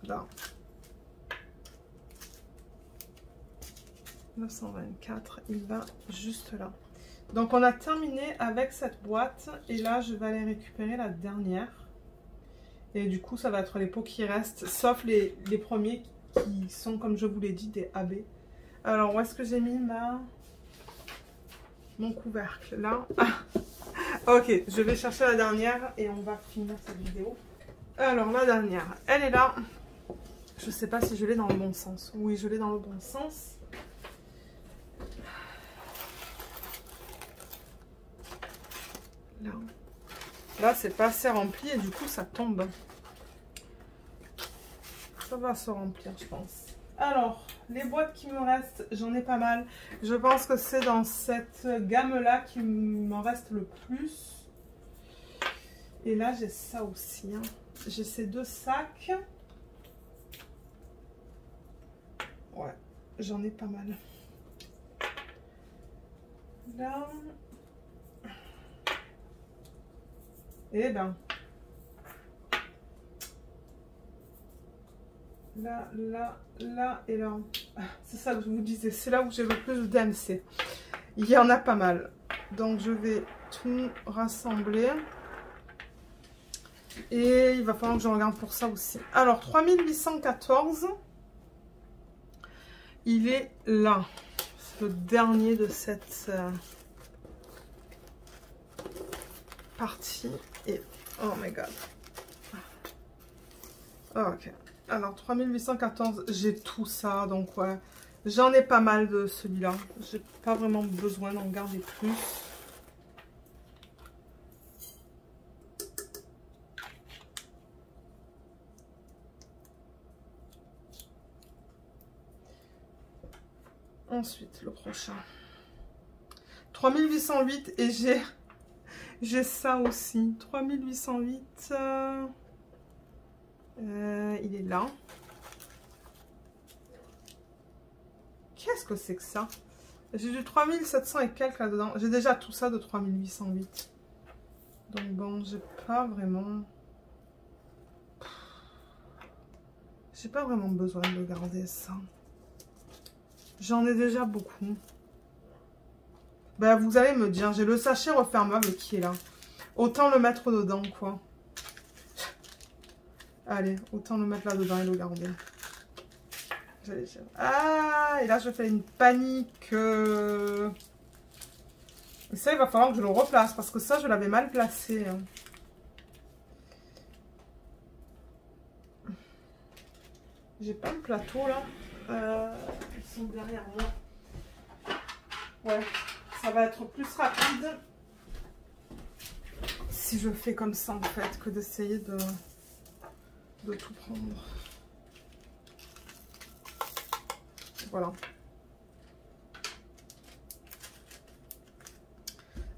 Là. 924, il va juste là. Donc on a terminé avec cette boîte. Et là, je vais aller récupérer la dernière. Et du coup, ça va être les pots qui restent. Sauf les premiers qui sont, comme je vous l'ai dit, des AB. Alors, où est-ce que j'ai mis mon couvercle? Là. Ok, je vais chercher la dernière et on va finir cette vidéo. Alors, la dernière, elle est là. Je sais pas si je l'ai dans le bon sens. Oui, je l'ai dans le bon sens. Là. Là, c'est pas assez rempli et du coup, ça tombe. Ça va se remplir, je pense. Alors, les boîtes qui me restent, j'en ai pas mal. Je pense que c'est dans cette gamme-là qu'il m'en reste le plus. Et là, j'ai ça aussi. Hein. J'ai ces deux sacs. Ouais, j'en ai pas mal. Là. Et ben. Là, là, là et là. C'est ça que je vous disais. C'est là où j'ai le plus de DMC. Il y en a pas mal. Donc, je vais tout rassembler. Et il va falloir que je regarde pour ça aussi. Alors, 3814. Il est là. C'est le dernier de cette partie. Et, oh my god. Ok. Alors, 3814, j'ai tout ça. Donc, ouais. J'en ai pas mal de celui-là. J'ai pas vraiment besoin d'en garder plus. Ensuite, le prochain. 3808 et j'ai ça aussi. 3808. Il est là. Qu'est-ce que c'est que ça? J'ai du 3700 et quelques là-dedans. J'ai déjà tout ça de 3808. Donc bon, j'ai pas vraiment besoin de garder ça. J'en ai déjà beaucoup. Ben, vous allez me dire, j'ai le sachet refermable qui est là. Autant le mettre dedans, quoi. Allez, autant le mettre là-dedans et le garder. Ah, et là, je fais une panique. Et ça, il va falloir que je le replace parce que ça, je l'avais mal placé. Hein. J'ai pas le plateau, là. Ils sont derrière moi. Ouais, ça va être plus rapide si je fais comme ça, en fait, que d'essayer de tout prendre. Voilà.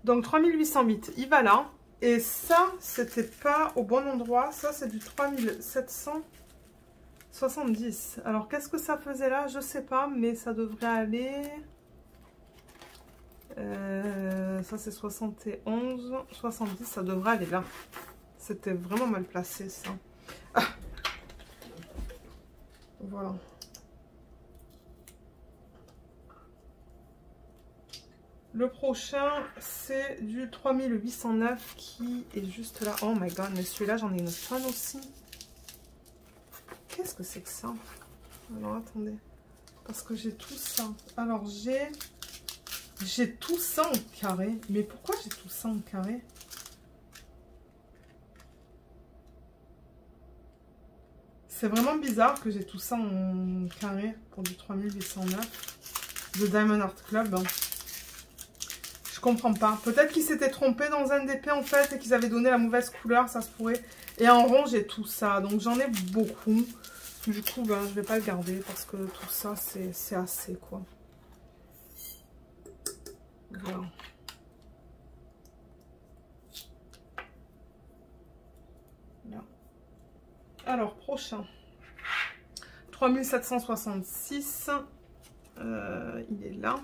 Donc 3808, il va là. Et ça, c'était pas au bon endroit. Ça, c'est du 3770. Alors, qu'est-ce que ça faisait là? Je sais pas, mais ça devrait aller... ça, c'est 71. 70, ça devrait aller là. C'était vraiment mal placé, ça. Ah. Voilà. Le prochain, c'est du 3809 qui est juste là. Oh my god, mais celui-là, j'en ai une tonne aussi. Qu'est-ce que c'est que ça? Alors, attendez. Parce que j'ai tout ça. Alors, j'ai tout ça en carré. Mais pourquoi j'ai tout ça en carré? C'est vraiment bizarre que j'ai tout ça en carré pour du 3809 de Diamond Art Club. Je comprends pas. Peut-être qu'ils s'étaient trompés dans un DP en fait et qu'ils avaient donné la mauvaise couleur, ça se pourrait. Et en rond, j'ai tout ça. Donc j'en ai beaucoup. Du coup, ben, je vais pas le garder parce que tout ça, c'est assez quoi. Voilà. Là. Alors, prochain. 3766. Il est là.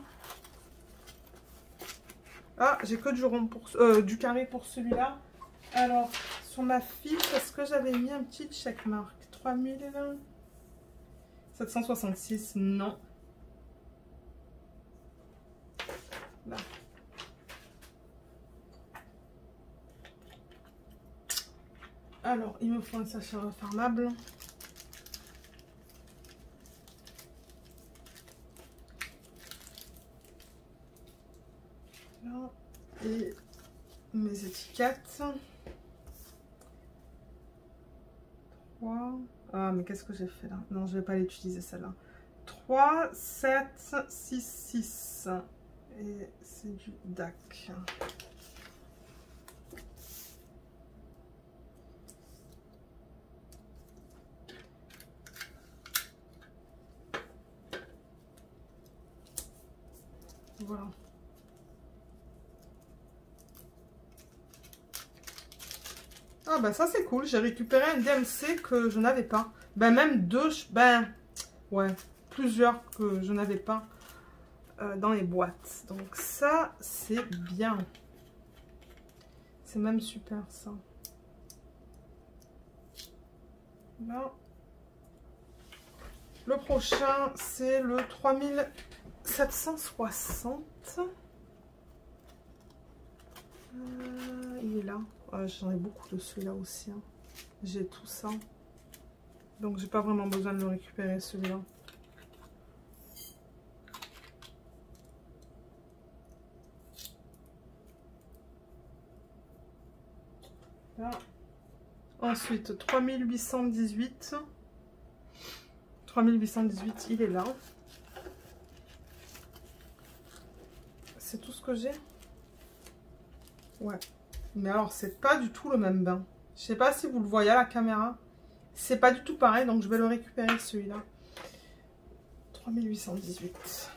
Ah, j'ai que du rond pour du carré pour celui-là. Alors, sur ma fiche, est-ce que j'avais mis un petit checkmark? 3766, non. Là. Alors, il me faut un sachet refermable. Là. Et mes étiquettes. 3. Ah, mais qu'est-ce que j'ai fait là? Non, je ne vais pas l'utiliser celle-là. 3, 7, 6, 6. Et c'est du DAC. Voilà. Ah ben ça c'est cool, j'ai récupéré un DMC que je n'avais pas. Ben même deux, ben ouais, plusieurs que je n'avais pas dans les boîtes. Donc ça c'est bien. C'est même super ça. Là. Le prochain c'est le 3760. Il est là. J'en ai beaucoup de celui-là aussi. Hein. J'ai tout ça. Donc j'ai pas vraiment besoin de le récupérer celui-là. Là. Ensuite 3818. 3818, il est là. C'est tout ce que j'ai. Ouais. Mais alors, c'est pas du tout le même bain. Je sais pas si vous le voyez à la caméra. C'est pas du tout pareil, donc je vais le récupérer celui-là. 3818.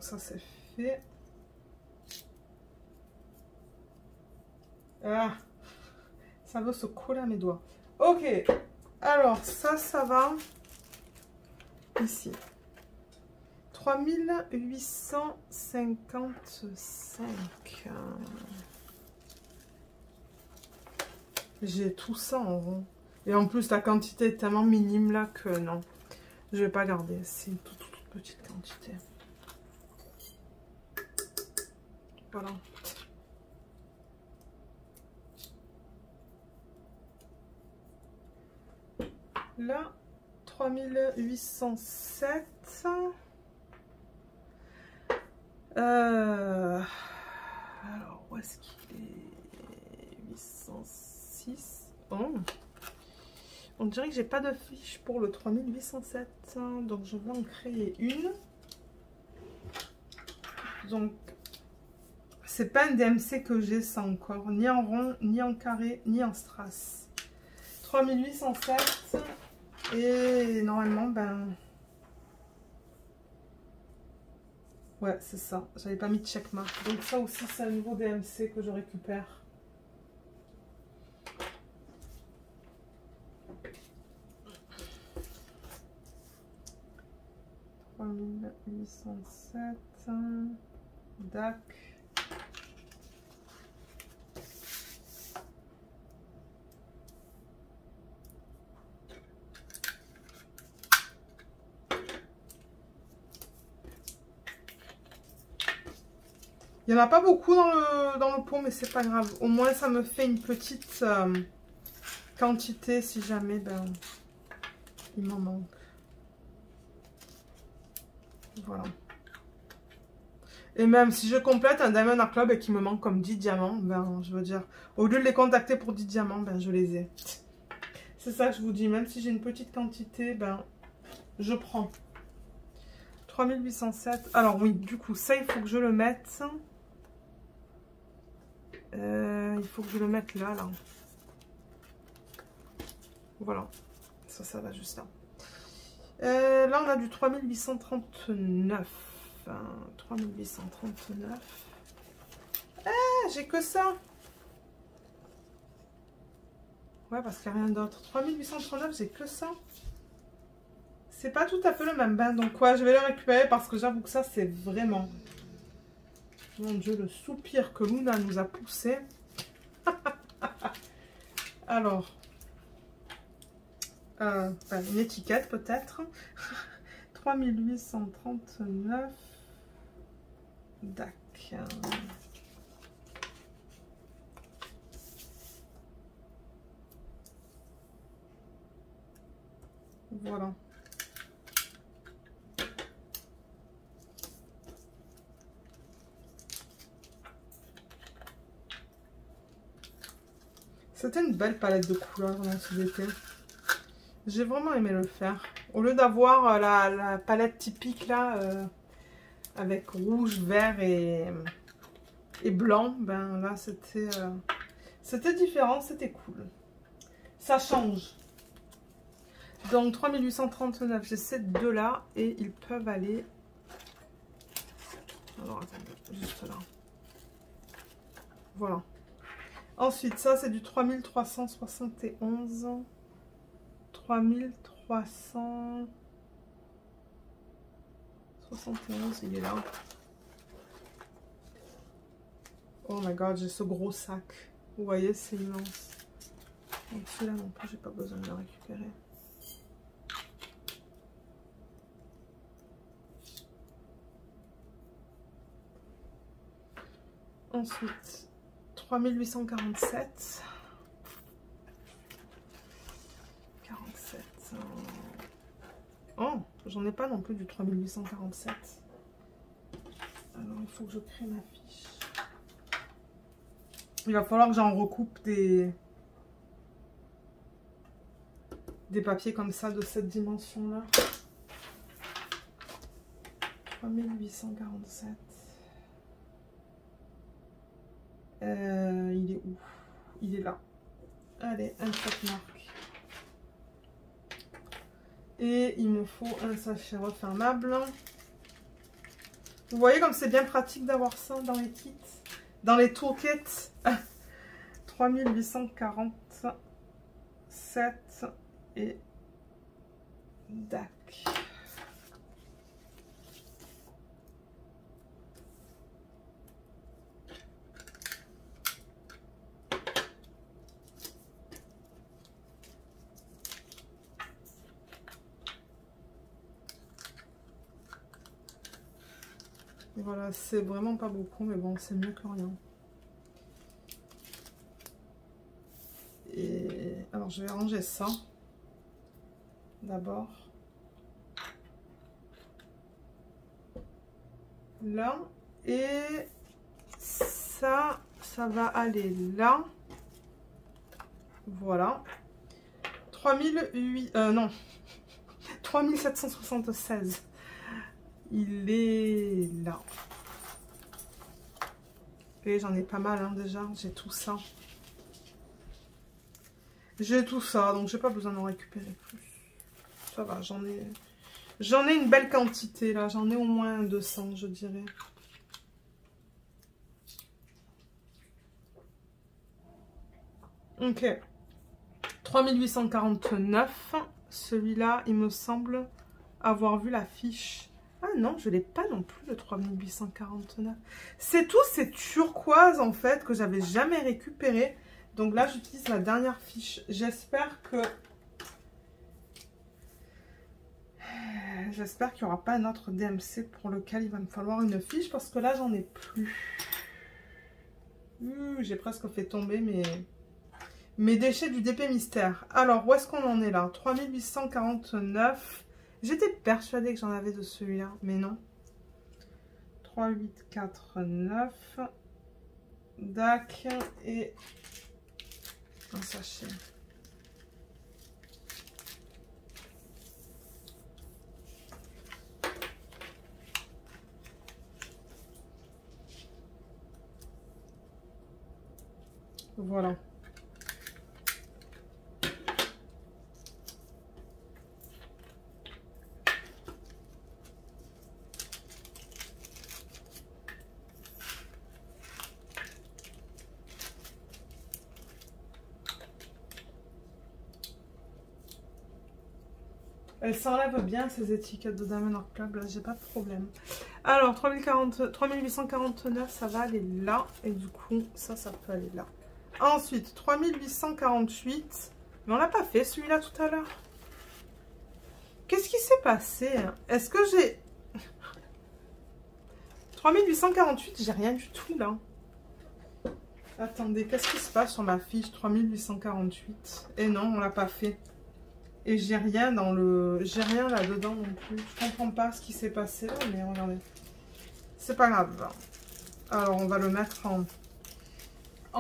Ça c'est fait. Ah, ça veut se coller à mes doigts. Ok, alors ça va ici. 3855. J'ai tout ça en rond. Et en plus la quantité est tellement minime là que non. Je vais pas garder. C'est une toute petite quantité. Voilà. Là, 3807. Alors, où est-ce qu'il est? 806. Oh. On dirait que j'ai pas de fiche pour le 3807. Donc, je vais en créer une. Donc, c'est pas un DMC que j'ai ça encore, ni en rond, ni en carré, ni en strass. 3807 et normalement ben ouais c'est ça, j'avais pas mis de checkmark, donc ça aussi c'est un nouveau DMC que je récupère. « 3807 DAC ». Il n'y en a pas beaucoup dans le pot, mais c'est pas grave. Au moins, ça me fait une petite quantité si jamais ben, il m'en manque. Voilà. Et même si je complète un Diamond Art Club et qu'il me manque comme 10 diamants, ben, je veux dire, au lieu de les contacter pour 10 diamants, ben, je les ai. C'est ça que je vous dis. Même si j'ai une petite quantité, ben, je prends. 3807. Alors oui, du coup, ça, il faut que je le mette. il faut que je le mette là, là. Voilà. Ça va juste là. Là, on a du 3839. 3839. Ah, j'ai que ça. Ouais, parce qu'il n'y a rien d'autre. 3839, j'ai que ça. C'est pas tout à fait le même bain. Donc, ouais, je vais le récupérer parce que j'avoue que ça, c'est vraiment... Mon Dieu, le soupir que Luna nous a poussé. Alors, une étiquette peut-être. 3839. D'accord. Voilà. C'était une belle palette de couleurs dans ce été. J'ai vraiment aimé le faire. Au lieu d'avoir la palette typique là, avec rouge, vert et blanc, ben là c'était différent, c'était cool. Ça change. Donc 3839, j'ai ces deux là et ils peuvent aller... Alors attendez, juste là. Voilà. Ensuite, ça c'est du 3371. 3371, il est là. Oh my god, j'ai ce gros sac. Vous voyez, c'est immense. Donc celui-là non plus, j'ai pas besoin de le récupérer. Ensuite, 3847. 47. Oh, j'en ai pas non plus du 3847. Alors, il faut que je crée ma fiche. Il va falloir que j'en recoupe des papiers comme ça, de cette dimension-là. 3847. Il est où? Il est là. Allez, un marque. Et il me faut un sachet refermable. Vous voyez comme c'est bien pratique d'avoir ça dans les kits, dans les toolkits. 3847 et DAC. Voilà, c'est vraiment pas beaucoup, mais bon, c'est mieux que rien. Et alors, je vais ranger ça d'abord. Là. Et ça va aller là. Voilà. 3776. Il est là. Et j'en ai pas mal hein, déjà. J'ai tout ça. J'ai tout ça, donc j'ai pas besoin d'en récupérer plus. Ça va, j'en ai une belle quantité là. J'en ai au moins 200, je dirais. Ok. 3849. Celui-là, il me semble avoir vu la fiche. Ah non, je l'ai pas non plus, le 3849. C'est tous ces turquoises, en fait, que j'avais jamais récupéré. Donc là, j'utilise la dernière fiche. J'espère que... J'espère qu'il n'y aura pas un autre DMC pour lequel il va me falloir une fiche, parce que là, j'en ai plus. J'ai presque fait tomber mes déchets du DP Mystère. Alors, où est-ce qu'on en est là? 3849. J'étais persuadée que j'en avais de celui-là, mais non. 3849. DAC et un sachet. Voilà. Elle s'enlève bien ces étiquettes de Diamond Club, là j'ai pas de problème. Alors 3849, ça va aller là. Et du coup ça peut aller là. Ensuite 3848. Mais on l'a pas fait celui-là tout à l'heure. Qu'est-ce qui s'est passé? Est-ce que j'ai... 3848, j'ai rien du tout là. Attendez, qu'est-ce qui se passe sur ma fiche 3848? Et non, on l'a pas fait. Et j'ai rien dans le... J'ai rien là-dedans non plus. Je comprends pas ce qui s'est passé là, mais regardez. C'est pas grave. Alors, on va le mettre en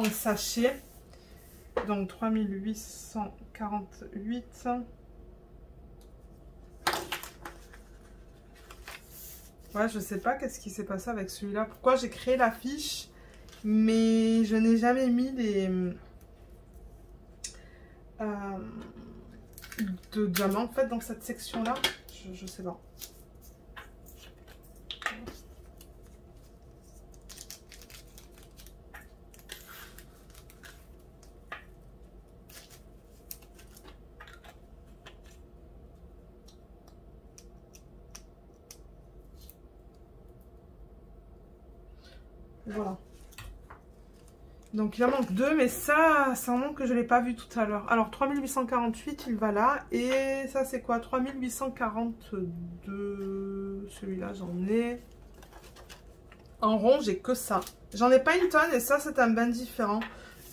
sachet. Donc, 3848. Ouais, je sais pas qu'est-ce qui s'est passé avec celui-là. Pourquoi j'ai créé la fiche, mais je n'ai jamais mis les... de diamants en fait dans cette section là, je sais pas. Voilà. Donc il en manque 2, mais ça, c'est un nom que je ne l'ai pas vu tout à l'heure. Alors 3848, il va là. Et ça c'est quoi? 3842. Celui-là j'en ai. En rond, j'ai que ça. J'en ai pas une tonne et ça c'est un bain différent.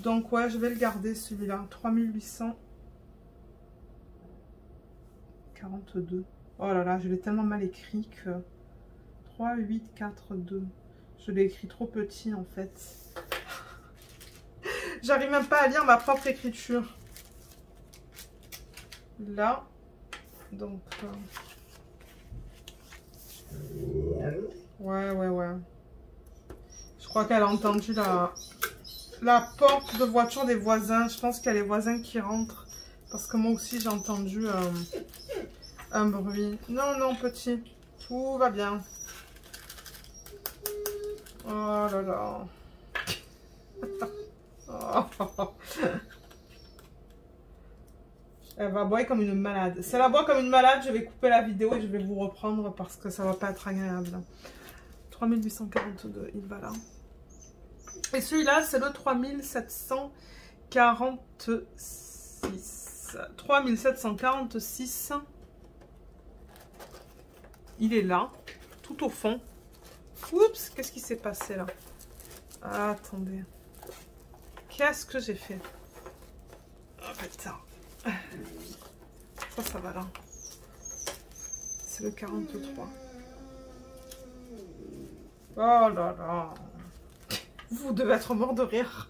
Donc ouais, je vais le garder celui-là. 3842. Oh là là, je l'ai tellement mal écrit que... 3842. Je l'ai écrit trop petit en fait. J'arrive même pas à lire ma propre écriture. Là. Donc. Ouais. Je crois qu'elle a entendu la porte de voiture des voisins. Je pense qu'il y a les voisins qui rentrent. Parce que moi aussi j'ai entendu un bruit. Non, petit. Tout va bien. Oh là là. Oh. Elle va boire comme une malade. Si elle va boire comme une malade, je vais couper la vidéo et je vais vous reprendre parce que ça va pas être agréable. 3842, il va là. Et celui-là, c'est le 3746. 3746. Il est là, tout au fond. Oups, qu'est-ce qui s'est passé là? Attendez. Qu'est-ce que j'ai fait? Oh putain. Ça va là. C'est le 43. Oh là là. Vous devez être mort de rire.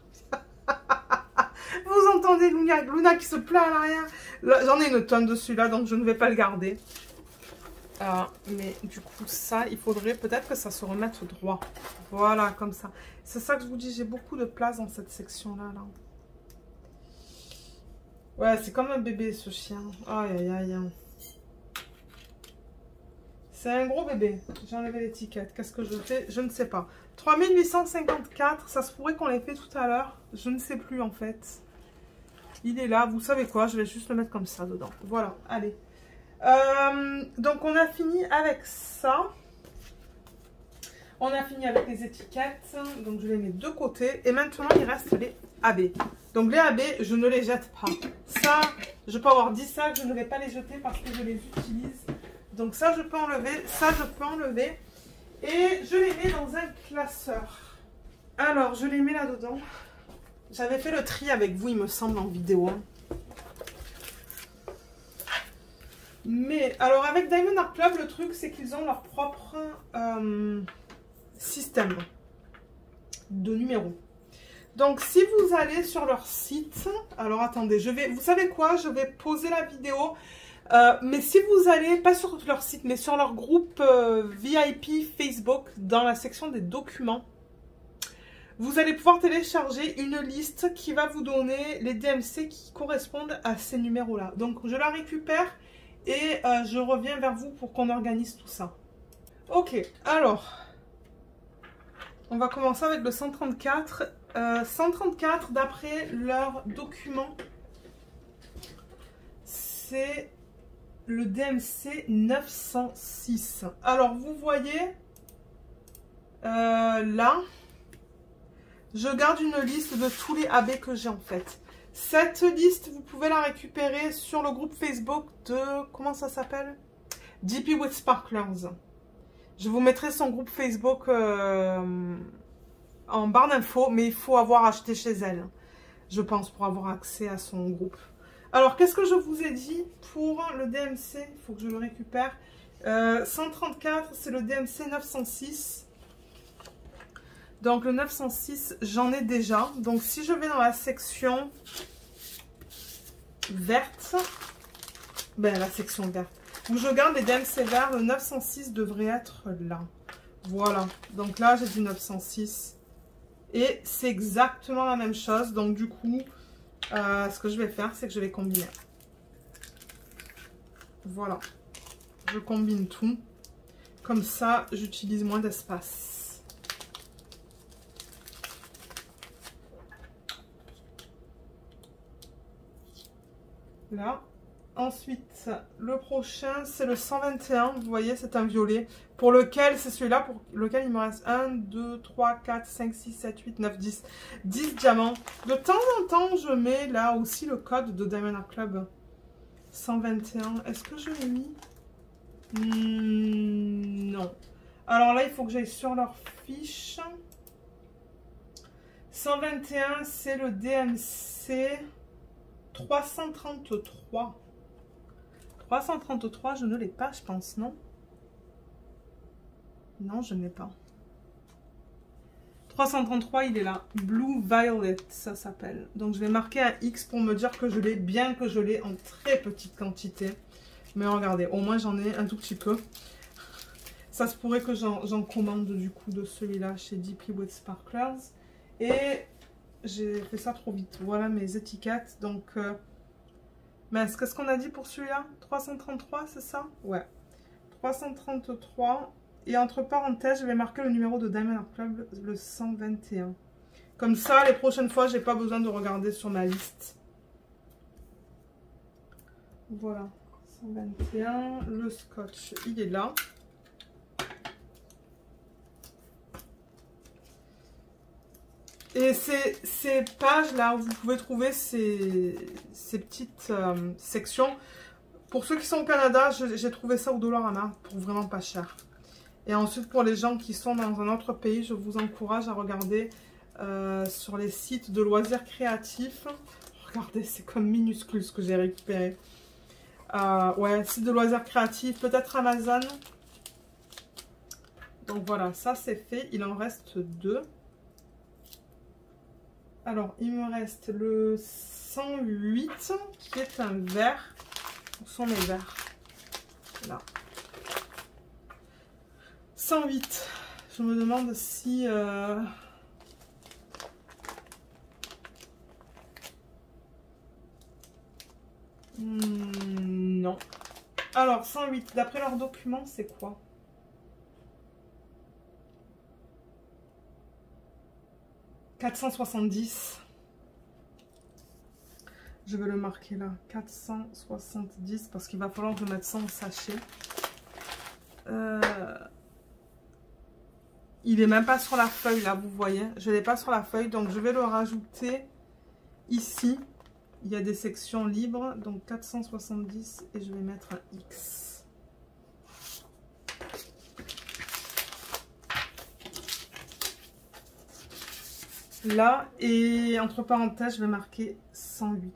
Vous entendez Luna qui se plaint à l'arrière. J'en ai une tonne de celui-là, donc je ne vais pas le garder. Mais du coup, ça, il faudrait peut-être que ça se remette droit. Voilà, comme ça. C'est ça que je vous dis, j'ai beaucoup de place dans cette section-là. Là. Ouais, c'est comme un bébé, ce chien. Aïe, aïe, aïe. C'est un gros bébé. J'ai enlevé l'étiquette. Qu'est-ce que je fais? Je ne sais pas. 3854, ça se pourrait qu'on l'ait fait tout à l'heure. Je ne sais plus, en fait. Il est là. Vous savez quoi? Je vais juste le mettre comme ça dedans. Voilà, allez. Donc on a fini avec ça. On a fini avec les étiquettes. Donc je les mets de côté. Et maintenant il reste les AB. Donc les AB, je ne les jette pas. Ça, je peux avoir dit ça, je ne vais pas les jeter parce que je les utilise. Donc ça je peux enlever. Ça je peux enlever. Et je les mets dans un classeur. Alors je les mets là-dedans. J'avais fait le tri avec vous, il me semble, en vidéo. Mais, alors avec Diamond Art Club, le truc, c'est qu'ils ont leur propre système de numéros. Donc, si vous allez sur leur site, alors attendez, vous savez quoi, je vais poser la vidéo. Mais si vous allez, pas sur leur site, mais sur leur groupe VIP Facebook, dans la section des documents, vous allez pouvoir télécharger une liste qui va vous donner les DMC qui correspondent à ces numéros-là. Donc, je la récupère et je reviens vers vous pour qu'on organise tout ça. Ok, alors, on va commencer avec le 134. 134, d'après leur document, c'est le DMC 906. Alors, vous voyez, là, je garde une liste de tous les AB que j'ai en fait. Cette liste, vous pouvez la récupérer sur le groupe Facebook de... Comment ça s'appelle? DP with Sparklers. Je vous mettrai son groupe Facebook en barre d'infos, mais il faut avoir acheté chez elle, je pense, pour avoir accès à son groupe. Alors, qu'est-ce que je vous ai dit pour le DMC? Il faut que je le récupère. 134, c'est le DMC 906. Donc, le 906, j'en ai déjà. Donc, si je vais dans la section verte, ben, la section verte, où je garde les DMC verts, le 906 devrait être là. Voilà. Donc là, j'ai du 906. Et c'est exactement la même chose. Donc, du coup, ce que je vais faire, c'est que je vais combiner. Voilà. Je combine tout. Comme ça, j'utilise moins d'espace. Là. Ensuite, le prochain, c'est le 121. Vous voyez, c'est un violet. Pour lequel, c'est celui-là pour lequel il me reste 1, 2, 3, 4, 5, 6, 7, 8, 9, 10. 10 diamants. De temps en temps, je mets là aussi le code de Diamond Art Club. 121. Est-ce que je l'ai mis? Non. Alors là, il faut que j'aille sur leur fiche. 121, c'est le DMC 333. 333, je ne l'ai pas, je pense, non? Non, je ne l'ai pas. 333, il est là. Blue Violet, ça s'appelle. Donc, je vais marquer un X pour me dire que je l'ai, bien que je l'ai en très petite quantité. Mais regardez, au moins, j'en ai un tout petit peu. Ça se pourrait que j'en commande, du coup, de celui-là chez DP with Sparklers. Et j'ai fait ça trop vite. Voilà mes étiquettes. Donc... mince, qu'est-ce qu'on a dit pour celui-là? 333, c'est ça? Ouais. 333. Et entre parenthèses, je vais marquer le numéro de Diamond Art Club, le 121. Comme ça, les prochaines fois, j'ai pas besoin de regarder sur ma liste. Voilà. 121. Le scotch, il est là. Et ces pages-là, où vous pouvez trouver ces petites sections. Pour ceux qui sont au Canada, j'ai trouvé ça au Dollarama pour vraiment pas cher. Et ensuite, pour les gens qui sont dans un autre pays, je vous encourage à regarder sur les sites de loisirs créatifs. Regardez, c'est comme minuscule ce que j'ai récupéré. Ouais, site de loisirs créatifs, peut-être Amazon. Donc voilà, ça c'est fait. Il en reste 2. Alors, il me reste le 108 qui est un vert. Où sont mes verts? Là. 108. Je me demande si... non. Alors, 108, d'après leurs documents, c'est quoi? « 470. Je vais le marquer là. 470 parce qu'il va falloir que je mette ça en sachet. Il est même pas sur la feuille là, vous voyez. Je l'ai pas sur la feuille, donc je vais le rajouter ici. Il y a des sections libres, donc 470 et je vais mettre un X. Là, et entre parenthèses, je vais marquer 108.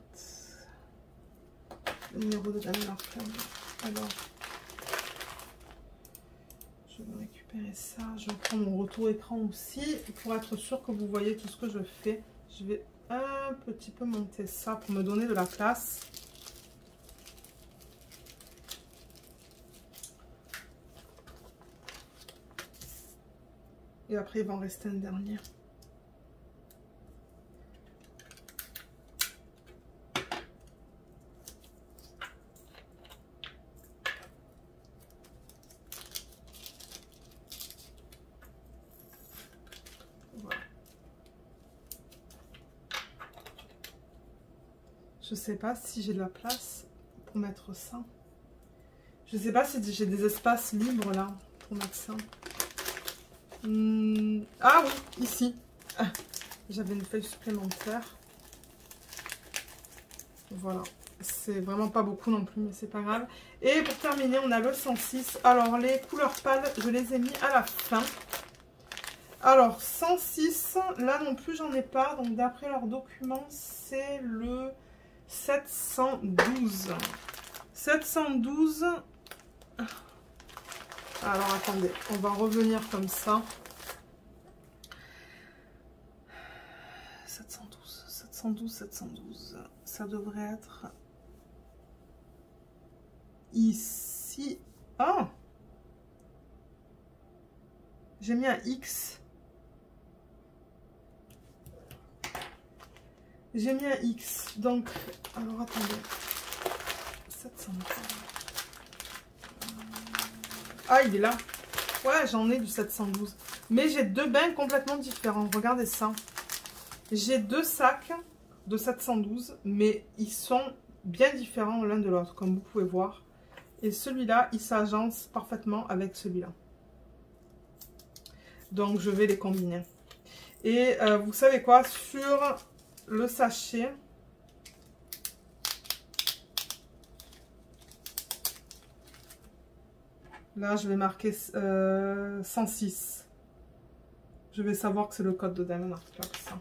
Le numéro de Diamond Art Club. Alors, je vais récupérer ça. Je vais prendre mon retour écran aussi. Pour être sûr que vous voyez tout ce que je fais, je vais un petit peu monter ça pour me donner de la place. Et après, il va en rester un dernier. Je sais pas si j'ai de la place pour mettre ça. Je sais pas si j'ai des espaces libres là pour mettre ça. Ah oui, ici. Ah, j'avais une feuille supplémentaire. Voilà. C'est vraiment pas beaucoup non plus, mais c'est pas grave. Et pour terminer, on a le 106. Alors, les couleurs pâles, je les ai mis à la fin. Alors, 106, là non plus, j'en ai pas. Donc, d'après leurs documents, c'est le 712. 712. Alors, attendez, on va revenir comme ça. 712, 712, 712. Ça devrait être ici. Ah! J'ai mis un X. J'ai mis un X. Donc, alors attendez. 700. Ah, il est là. Ouais, j'en ai du 712. Mais j'ai deux bains complètement différents. Regardez ça. J'ai deux sacs de 712, mais ils sont bien différents l'un de l'autre, comme vous pouvez voir. Et celui-là, il s'agence parfaitement avec celui-là. Donc, je vais les combiner. Et vous savez quoi? Sur le sachet, là, je vais marquer 106. Je vais savoir que c'est le code de Diamond Art Club, ça.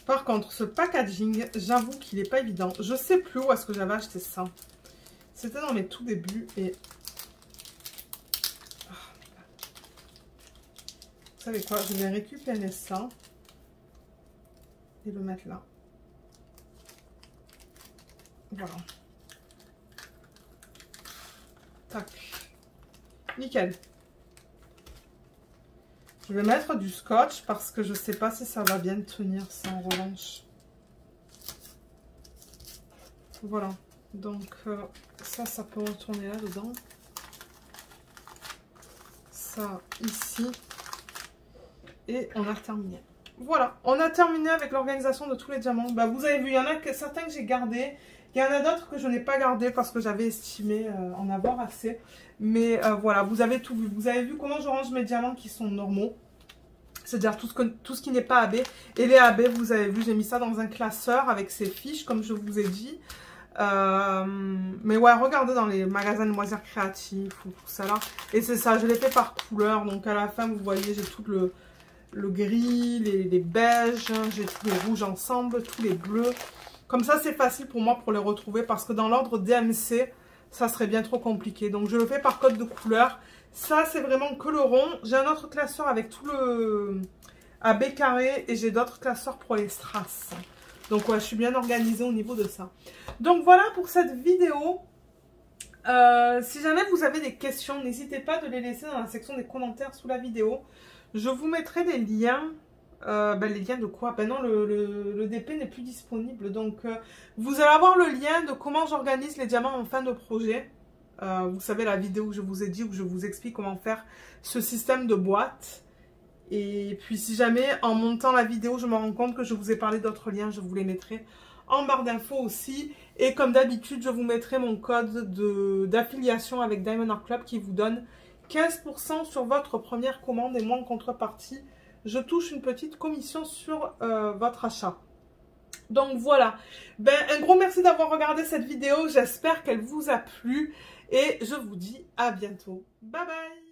Par contre, ce packaging, j'avoue qu'il n'est pas évident. Je ne sais plus où est-ce que j'avais acheté ça. C'était dans mes tout débuts et... Vous savez quoi? Je vais récupérer ça et le mettre là. Voilà. Tac. Nickel. Je vais mettre du scotch parce que je ne sais pas si ça va bien tenir ça en revanche. Voilà. Donc ça peut retourner là-dedans. Ça ici. Et on a terminé. Voilà, on a terminé avec l'organisation de tous les diamants. Bah, vous avez vu, il y en a certains que j'ai gardés. Il y en a d'autres que je n'ai pas gardés parce que j'avais estimé en avoir assez. Mais voilà, vous avez tout vu. Vous avez vu comment je range mes diamants qui sont normaux. C'est-à-dire tout ce qui n'est pas AB. Et les AB, vous avez vu, j'ai mis ça dans un classeur avec ses fiches, comme je vous ai dit. Mais ouais, regardez dans les magasins de loisirs créatifs ou tout ça là. Et c'est ça, je l'ai fait par couleur. Donc à la fin, vous voyez, j'ai tout le gris, les beiges, j'ai tous les rouges ensemble, tous les bleus. Comme ça, c'est facile pour moi pour les retrouver parce que dans l'ordre DMC, ça serait bien trop compliqué. Donc, je le fais par code de couleur. Ça, c'est vraiment que le rond. J'ai un autre classeur avec tout le AB carré et j'ai d'autres classeurs pour les strass. Donc, ouais, je suis bien organisée au niveau de ça. Donc, voilà pour cette vidéo. Si jamais vous avez des questions, n'hésitez pas de les laisser dans la section des commentaires sous la vidéo. Je vous mettrai des liens. Les liens de quoi? Ben non, le DP n'est plus disponible. Donc, vous allez avoir le lien de comment j'organise les diamants en fin de projet. Vous savez, la vidéo où je vous ai dit, où je vous explique comment faire ce système de boîte. Et puis, si jamais, en montant la vidéo, je me rends compte que je vous ai parlé d'autres liens, je vous les mettrai en barre d'infos aussi. Et comme d'habitude, je vous mettrai mon code d'affiliation avec Diamond Art Club qui vous donne 15% sur votre première commande. Et moi, en contrepartie, je touche une petite commission sur votre achat. Donc voilà, un gros merci d'avoir regardé cette vidéo, j'espère qu'elle vous a plu et je vous dis à bientôt. Bye bye.